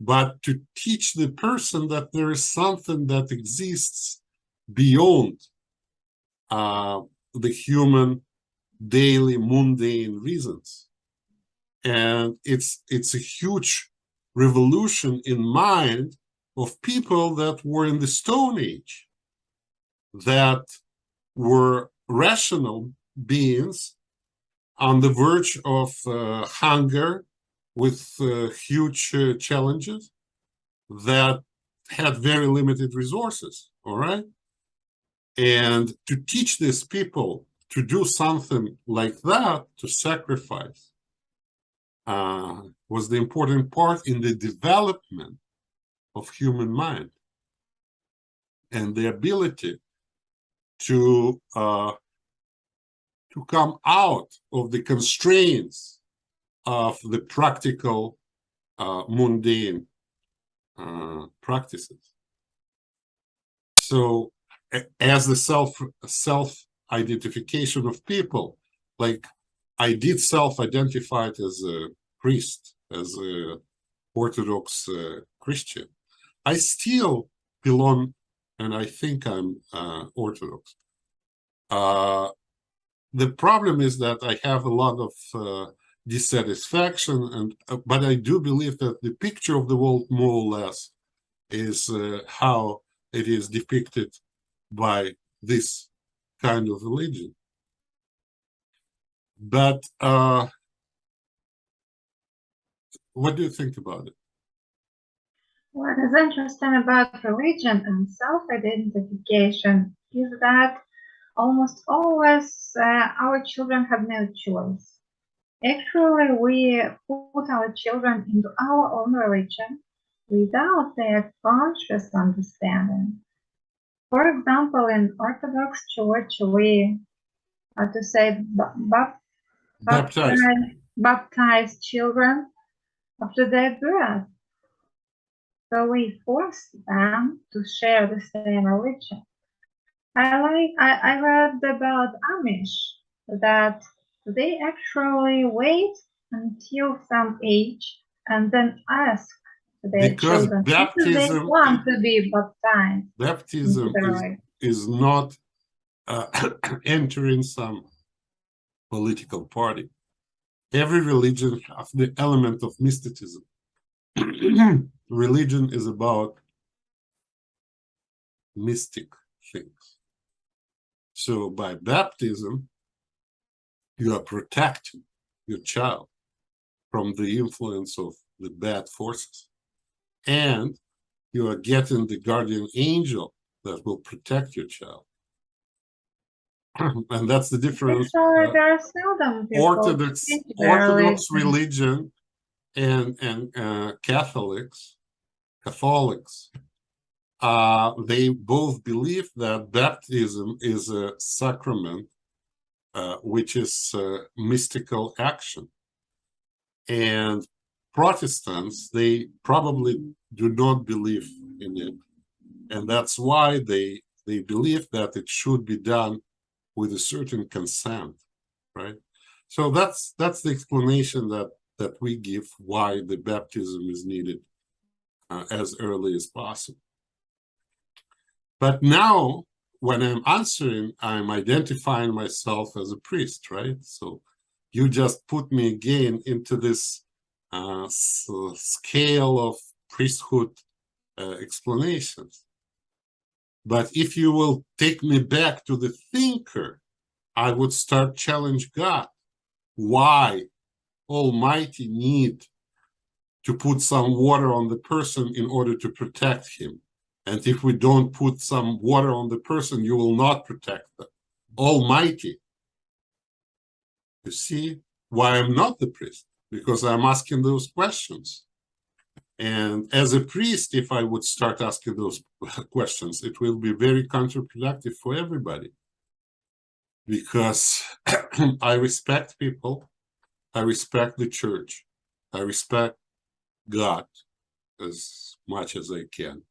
but to teach the person that there is something that exists beyond the human daily mundane reasons. And it's a huge revolution in mind of people that were in the Stone Age, that were rational beings on the verge of hunger with huge challenges, that had very limited resources, all right? And to teach these people to do something like that, to sacrifice, was the important part in the development of human mind and the ability to come out of the constraints of the practical mundane practices. So as the self-identification of people, like I did self-identify as a priest, as a Orthodox Christian. I still belong, and I think I'm Orthodox. The problem is that I have a lot of dissatisfaction, and but I do believe that the picture of the world, more or less, is how it is depicted by this kind of religion. But what do you think about it? What is interesting about religion and self-identification is that almost always our children have no choice. Actually, we put our children into our own religion without their conscious understanding. For example, in Orthodox Church, we, how to say, baptize children after their birth. So we force them to share the same religion. I read about Amish that they actually wait until some age and then ask their Because children if they want to be baptized. Baptism is not entering some political party. Every religion has the element of mysticism. Religion is about mystic things. So by baptism, you are protecting your child from the influence of the bad forces. And you are getting the guardian angel that will protect your child. And that's the difference. Orthodox religion and Catholics, they both believe that baptism is a sacrament, which is mystical action. And Protestants, they probably do not believe in it. And that's why they believe that it should be done with a certain consent, right? So that's the explanation that we give why the baptism is needed as early as possible. But now, when I'm answering, I'm identifying myself as a priest, right? So you just put me again into this scale of priesthood explanations. But if you will take me back to the thinker, I would start challenge God. Why Almighty need to put some water on the person in order to protect him? And if we don't put some water on the person, you will not protect them. Almighty. You see why I'm not the priest? Because I'm asking those questions. And as a priest, if I would start asking those questions, it will be very counterproductive for everybody. Because I respect people, I respect the church, I respect God as much as I can.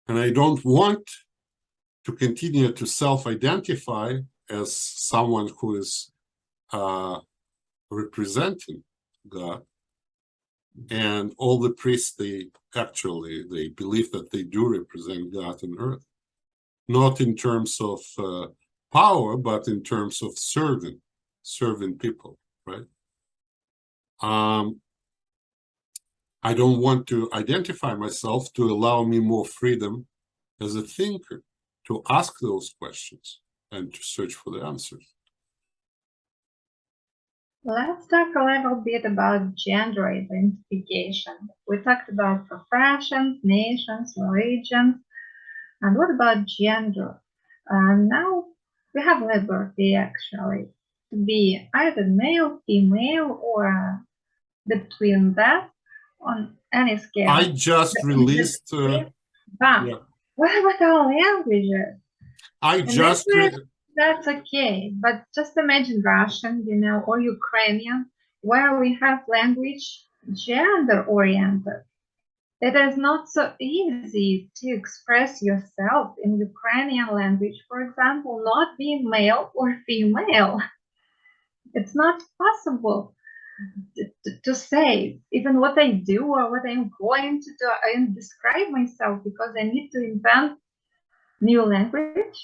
And I don't want to continue to self-identify as someone who is representing God. And all the priests, they believe that they do represent God on earth. Not in terms of power, but in terms of serving people, right? I don't want to identify myself to allow me more freedom as a thinker to ask those questions and to search for the answers. Let's talk a little bit about gender identification. We talked about professions, nations, religions, and what about gender? Now we have liberty actually to be either male, female, or between that on any scale. I just released. But what about our languages? That's okay, but just imagine Russian, or Ukrainian, where we have language gender-oriented. It is not so easy to express yourself in Ukrainian language, for example, not being male or female. It's not possible to say even what I do or what I'm going to do and describe myself because I need to invent new language.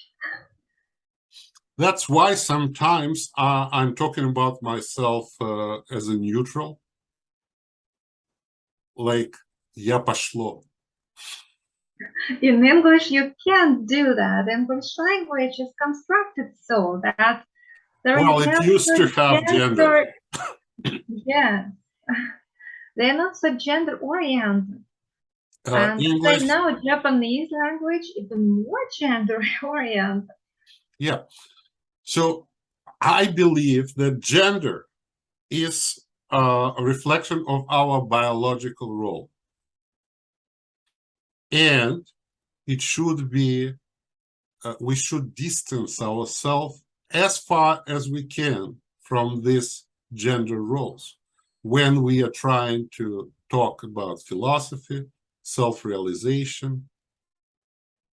That's why sometimes I'm talking about myself as a neutral, like я пошло. In English, you can't do that. English language is constructed so that there is it used to have gender. Yes. They're not so gender-oriented. And English, I know Japanese language even more gender-oriented. Yeah. So I believe that gender is a reflection of our biological role. And it should be, we should distance ourselves as far as we can from these gender roles when we are trying to talk about philosophy, self-realization.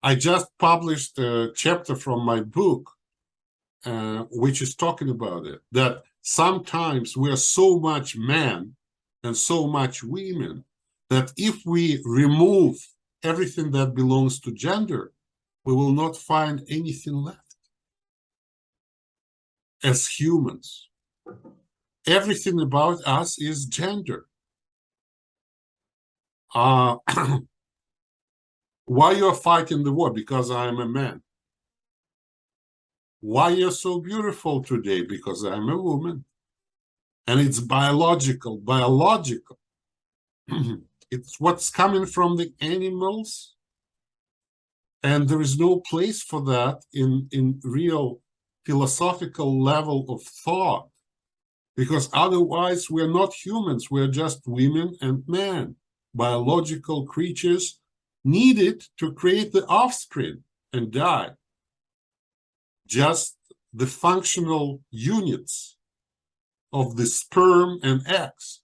I just published a chapter from my book, which is talking about it, that sometimes we are so much men and so much women that if we remove everything that belongs to gender, we will not find anything left as humans. Everything about us is gender. Why you're fighting the war? Because I'm a man. Why you're so beautiful today? Because I'm a woman. And it's biological. It's what's coming from the animals. And there is no place for that in real philosophical level of thought. Because otherwise we're not humans, we're just women and men, biological creatures needed to create the offspring and die. Just the functional units of the sperm and eggs.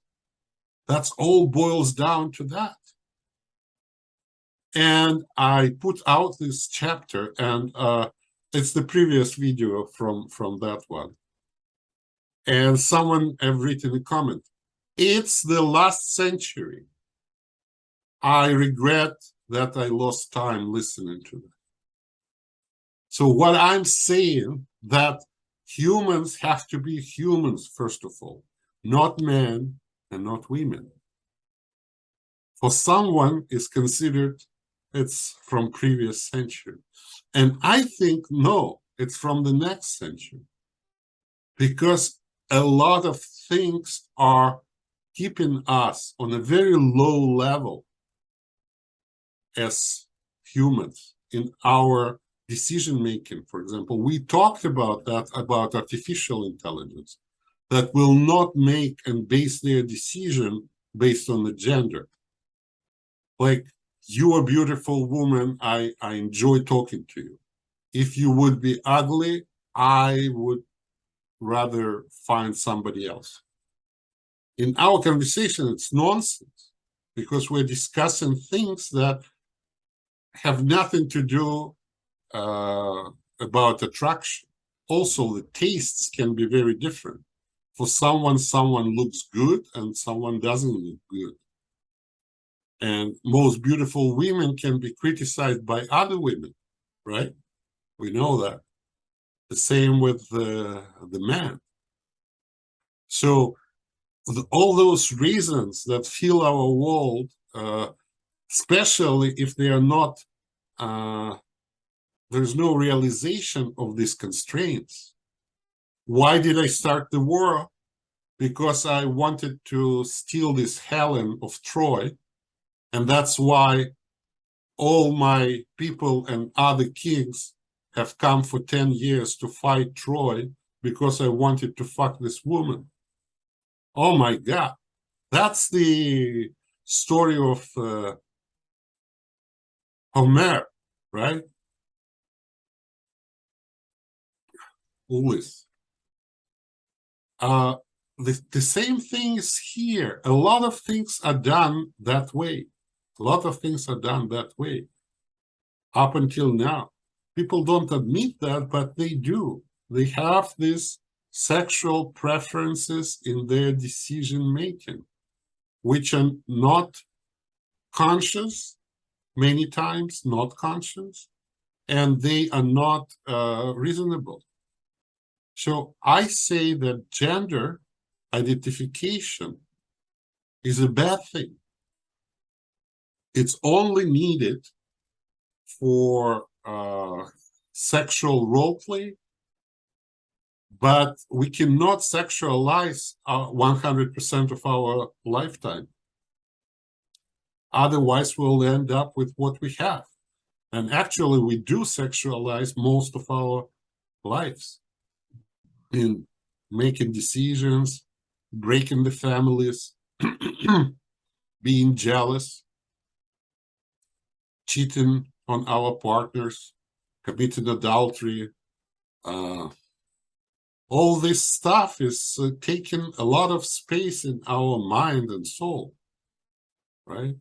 That's all boils down to that. And I put out this chapter, and it's the previous video from that one. And someone have written a comment. It's the last century. I regret that I lost time listening to that. So what I'm saying, that humans have to be humans, first of all, not men and not women. For someone is considered it's from previous century. And I think, no, it's from the next century. Because a lot of things are keeping us on a very low level as humans in our decision making. For example, we talked about that, about artificial intelligence, that will not make and base their decision based on the gender. Like, you are a beautiful woman, I enjoy talking to you. If you would be ugly, I would rather find somebody else. In our conversation, it's nonsense, because we're discussing things that have nothing to do about attraction. Also, the tastes can be very different. For someone looks good and someone doesn't look good. And most beautiful women can be criticized by other women, right? We know that. The same with the man. So all those reasons that fill our world, especially if they are not, there's no realization of these constraints. Why did I start the war? Because I wanted to steal this Helen of Troy. And that's why all my people and other kings have come for 10 years to fight Troy, because I wanted to fuck this woman. Oh my God. That's the story of Homer, right? Ulysses. The same thing is here. A lot of things are done that way. A lot of things are done that way up until now. People don't admit that, but they do. They have these sexual preferences in their decision making, which are not conscious, many times not conscious, and they are not reasonable. So I say that gender identification is a bad thing. It's only needed for sexual role play, but we cannot sexualize 100% of our lifetime. Otherwise, we'll end up with what we have. And actually, we do sexualize most of our lives in making decisions, breaking the families, being jealous, cheating on our partners, committing adultery. All this stuff is taking a lot of space in our mind and soul, right?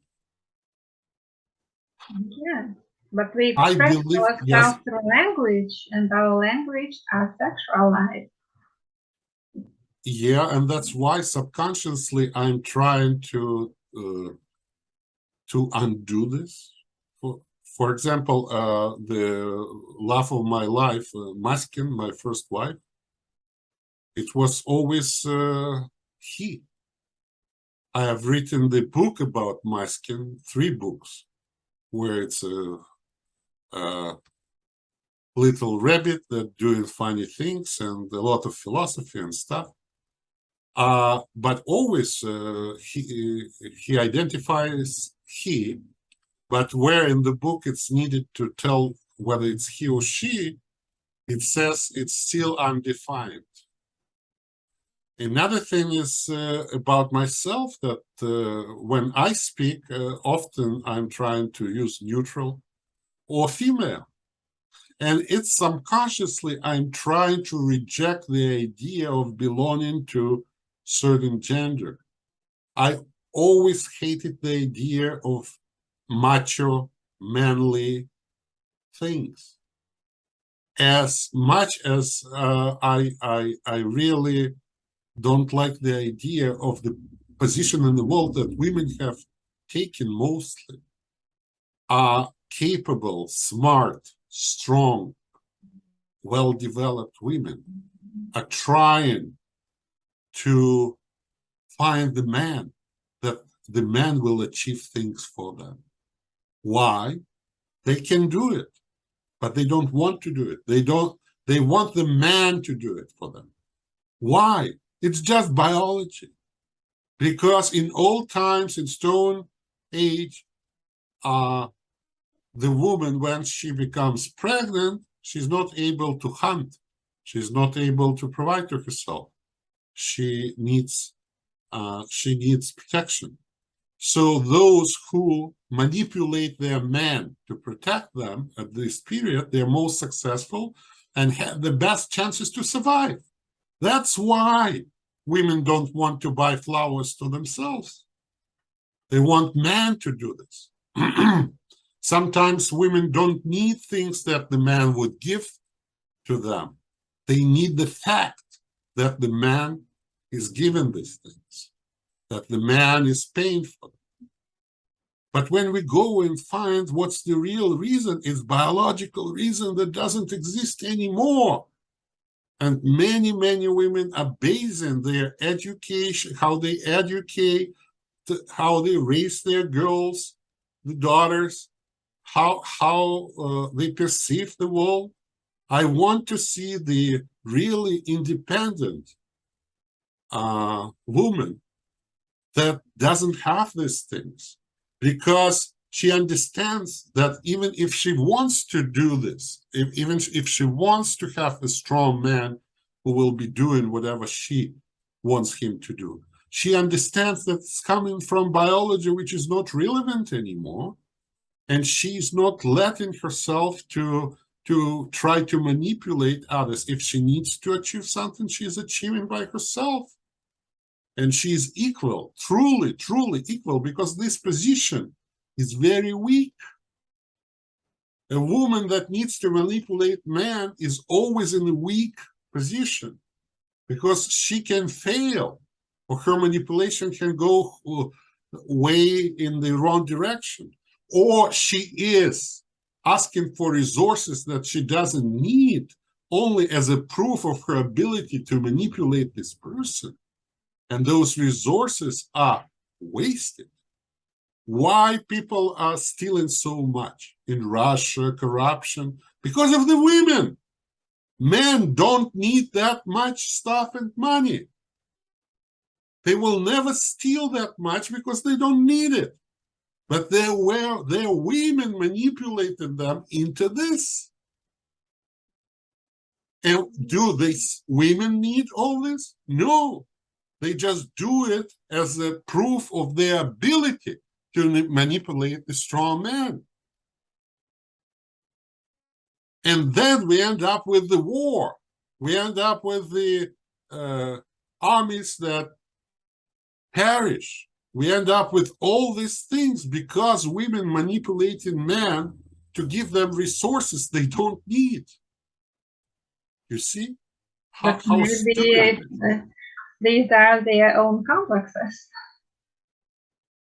Yeah, but we I express believe, yes, ourselves through language, and our language are sexualized. yeah, and that's why subconsciously I'm trying to undo this. For example, the love of my life, Maskin, my first wife, it was always he. I have written the book about Maskin, 3 books, where it's a little rabbit that doing funny things and a lot of philosophy and stuff. But always he identifies he, but where in the book it's needed to tell whether it's he or she, it says it's still undefined. Another thing is about myself, that when I speak, often I'm trying to use neutral or female. And it's subconsciously I'm trying to reject the idea of belonging to certain gender. I always hated the idea of macho, manly things. As much as I really don't like the idea of the position in the world that women have taken mostly, are capable, smart, strong, well-developed women are trying to find the man, that the man will achieve things for them. Why? They can do it, but they don't want to do it. They want the man to do it for them. Why? It's just biology. Because in old times, in Stone Age, the woman, when she becomes pregnant, she's not able to hunt. She's not able to provide to herself. She needs protection. So those who manipulate their men to protect them at this period, they're most successful and have the best chances to survive. That's why women don't want to buy flowers to themselves. They want men to do this. Sometimes women don't need things that the man would give to them. They need the fact that the man is given these things, that the man is paying for them. But when we go and find what's the real reason, it's biological reason that doesn't exist anymore. And many, many women are basing their education, how they educate, how they raise their girls, the daughters, how they perceive the world. I want to see the really independent woman that doesn't have these things, because she understands that even if she wants to do this, even if she wants to have a strong man who will be doing whatever she wants him to do, she understands that it's coming from biology, which is not relevant anymore, and she's not letting herself to try to manipulate others. If she needs to achieve something, she's achieving by herself. And she's equal, truly, truly equal, because this position is very weak. A woman that needs to manipulate man is always in a weak position, because she can fail, or her manipulation can go way in the wrong direction, or she is asking for resources that she doesn't need, only as a proof of her ability to manipulate this person. And those resources are wasted. Why people are stealing so much in Russia, corruption? Because of the women. Men don't need that much stuff and money. They will never steal that much because they don't need it. But their women manipulated them into this. And do these women need all this? No. They just do it as a proof of their ability to manipulate the strong man. And then we end up with the war. We end up with the armies that perish. We end up with all these things because women manipulating men to give them resources they don't need. You see? But maybe these are their own complexes.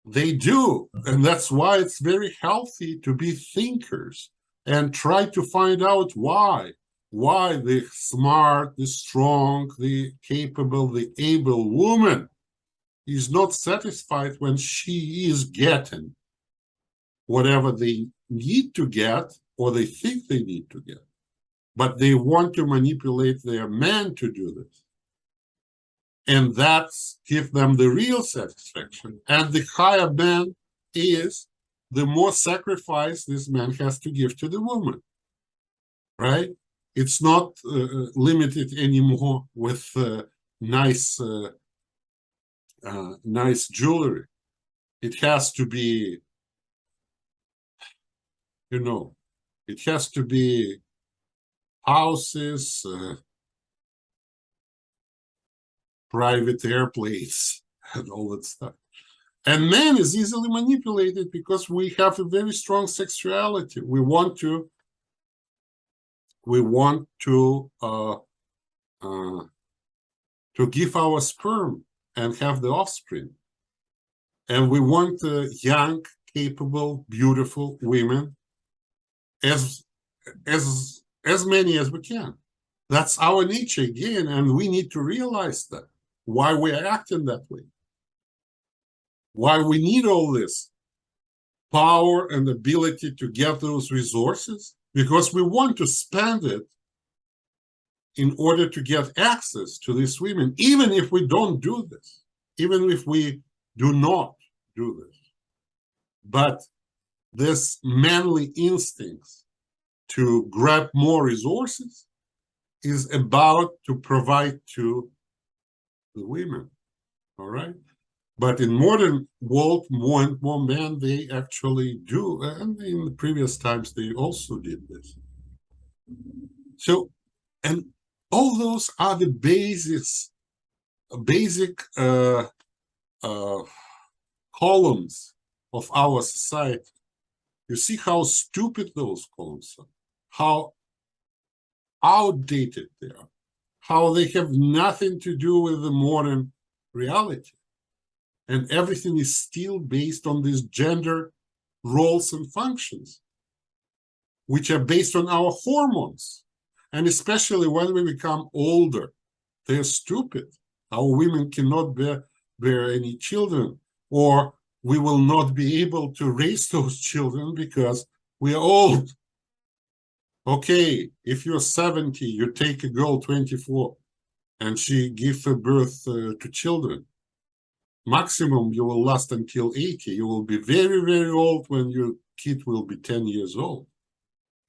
They do, and that's why it's very healthy to be thinkers and try to find out why the smart, the strong, the capable, the able woman is not satisfied when she is getting whatever they need to get or they think they need to get, but they want to manipulate their man to do this. And that's give them the real satisfaction. And the higher man is, the more sacrifice this man has to give to the woman, right? It's not limited anymore with nice jewelry. It has to be, it has to be houses, private airplanes, and all that stuff. And man is easily manipulated because we have a very strong sexuality. We want to give our sperm and have the offspring. And we want young, capable, beautiful women, as many as we can. That's our nature again, and we need to realize that. Why we are acting that way. Why we need all this. power and ability to get those resources because we want to spend it in order to get access to these women, even if we don't do this, even if we do not do this. But this manly instincts to grab more resources is about to provide to the women, all right? But in modern world, more and more men, they actually do, and in the previous times, they also did this. So, and all those are the basic columns of our society. You see how stupid those columns are, how outdated they are, how they have nothing to do with the modern reality. And everything is still based on these gender roles and functions, which are based on our hormones. And especially when we become older, they're stupid. Our women cannot bear any children, or we will not be able to raise those children because we are old. Okay, if you're 70, you take a girl 24 and she gives birth to children. Maximum you will last until 80. You will be very, very old when your kid will be 10 years old.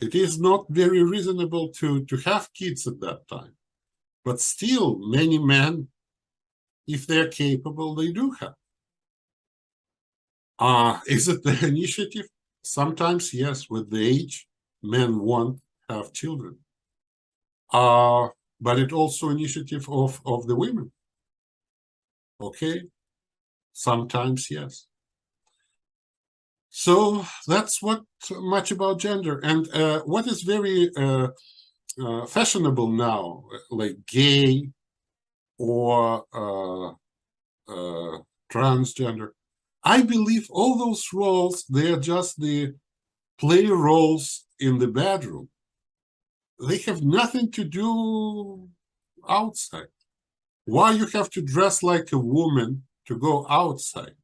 It is not very reasonable to have kids at that time. But still, many men, if they're capable, they do have. Is it the initiative? Sometimes, yes, with the age, men want to have children. But it's also initiative of the women. Okay? Sometimes, yes. So that's what much about gender. And what is very fashionable now, like gay or transgender, I believe all those roles, they are just the play roles in the bedroom. They have nothing to do outside. Why you have to dress like a woman to go outside?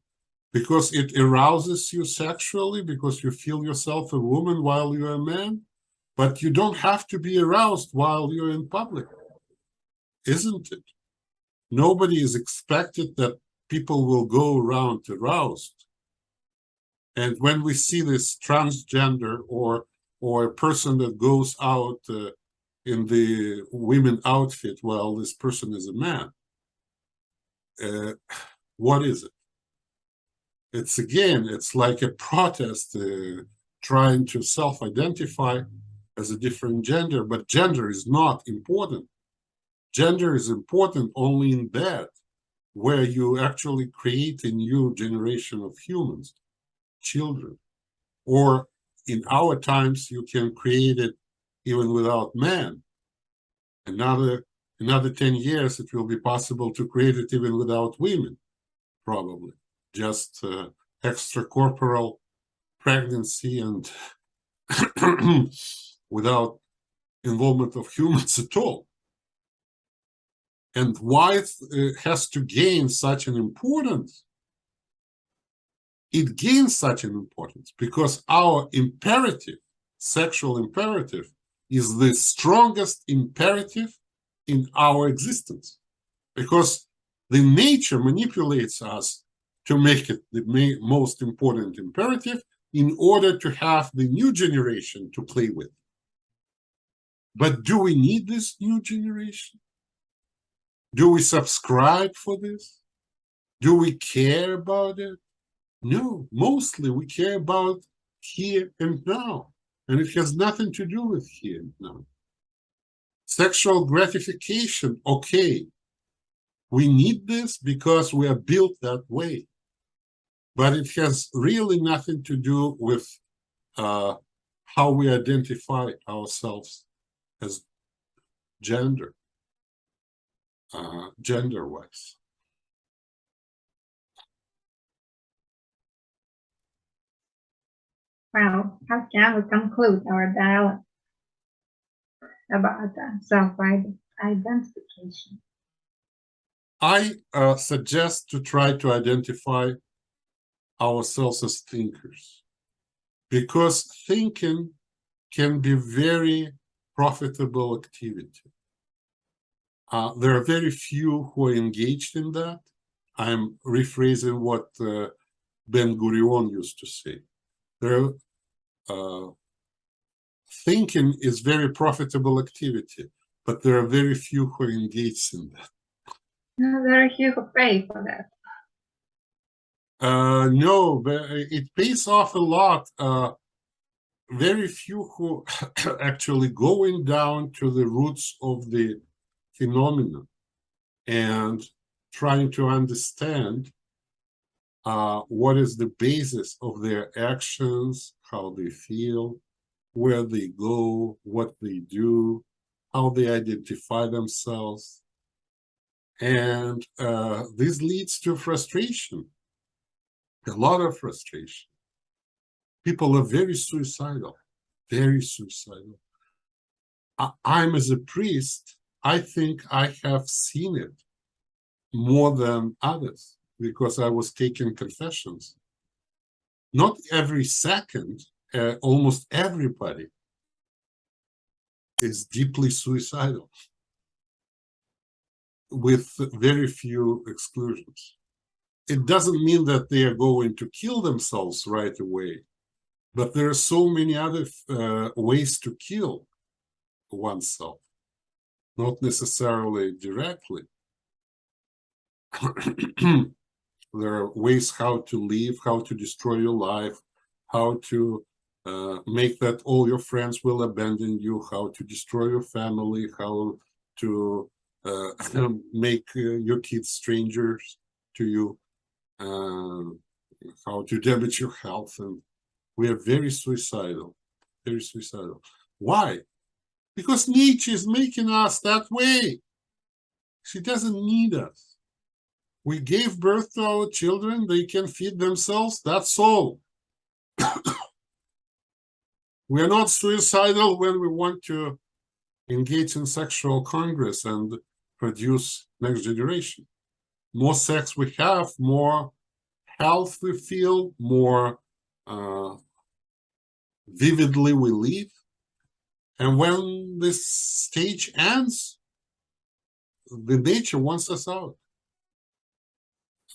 Because it arouses you sexually, because you feel yourself a woman while you're a man, but you don't have to be aroused while you're in public, isn't it? Nobody is expected that people will go around aroused. And when we see this transgender or a person that goes out in the women outfit while this person is a man, what is it? It's like a protest trying to self-identify as a different gender, but gender is not important. Gender is important only in bed, where you actually create a new generation of humans, children. Or in our times, you can create it even without man. Another 10 years, it will be possible to create it even without women, probably. Just extracorporeal pregnancy and without involvement of humans at all. And why it has to gain such an importance? It gains such an importance because our imperative, sexual imperative, is the strongest imperative in our existence. Because the nature manipulates us to make it the most important imperative in order to have the new generation to play with. But do we need this new generation? Do we subscribe for this? Do we care about it? No, mostly we care about here and now. And it has nothing to do with here and now. Sexual gratification, okay. We need this because we are built that way. But it has really nothing to do with how we identify ourselves as gender, gender-wise. Well, how can we conclude our dialogue about self-identification? I suggest to try to identify ourselves as thinkers. because thinking can be very profitable activity. There are very few who are engaged in that. I'm rephrasing what Ben-Gurion used to say. Thinking is very profitable activity, but there are very few who are engaged in that. Very few who pay for that. No, it pays off a lot. Very few who actually going down to the roots of the phenomenon and trying to understand what is the basis of their actions, how they feel, where they go, what they do, how they identify themselves. And this leads to frustration, a lot of frustration. People are very suicidal, very suicidal. I'm, as a priest, I think I have seen it more than others because I was taking confessions. Not every second, almost everybody is deeply suicidal, with very few exclusions. It doesn't mean that they are going to kill themselves right away, but there are so many other ways to kill oneself, not necessarily directly. There are ways how to live, how to destroy your life, how to make that all your friends will abandon you, how to destroy your family, how to make your kids strangers to you, how to damage your health. And we are very suicidal, very suicidal. Why? Because nature is making us that way. She doesn't need us. We gave birth to our children, they can feed themselves, that's all. We are not suicidal when we want to engage in sexual congress and produce next generation. More sex we have, more health we feel, more vividly we live. And when this stage ends, the nature wants us out.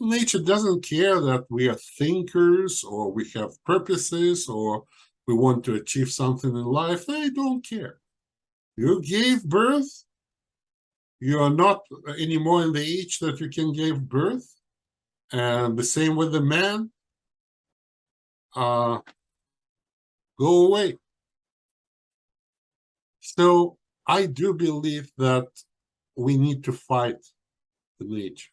Nature doesn't care that we are thinkers or we have purposes or we want to achieve something in life. They don't care. You gave birth. You are not anymore in the age that you can give birth. And the same with the man. Go away. So I do believe that we need to fight the nature,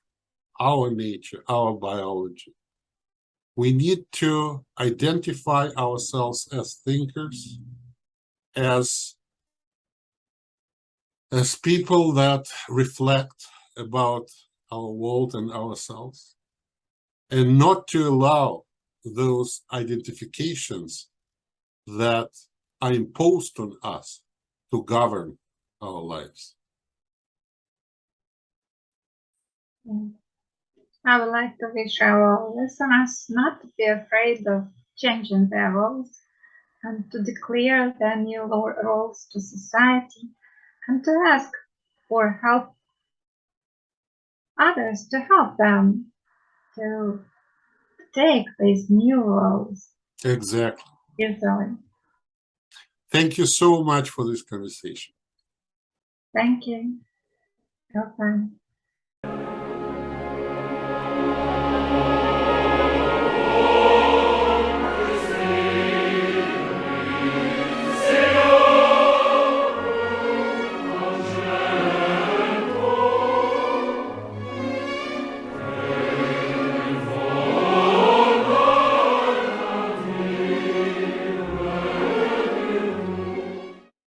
our biology. We need to identify ourselves as thinkers, as people that reflect about our world and ourselves, and not to allow those identifications that are imposed on us to govern our lives. I would like to wish our listeners not to be afraid of changing their roles and to declare their new roles to society and to ask for help, others to help them to take these new roles. Exactly. Easily. Thank you so much for this conversation. Thank you. Bye.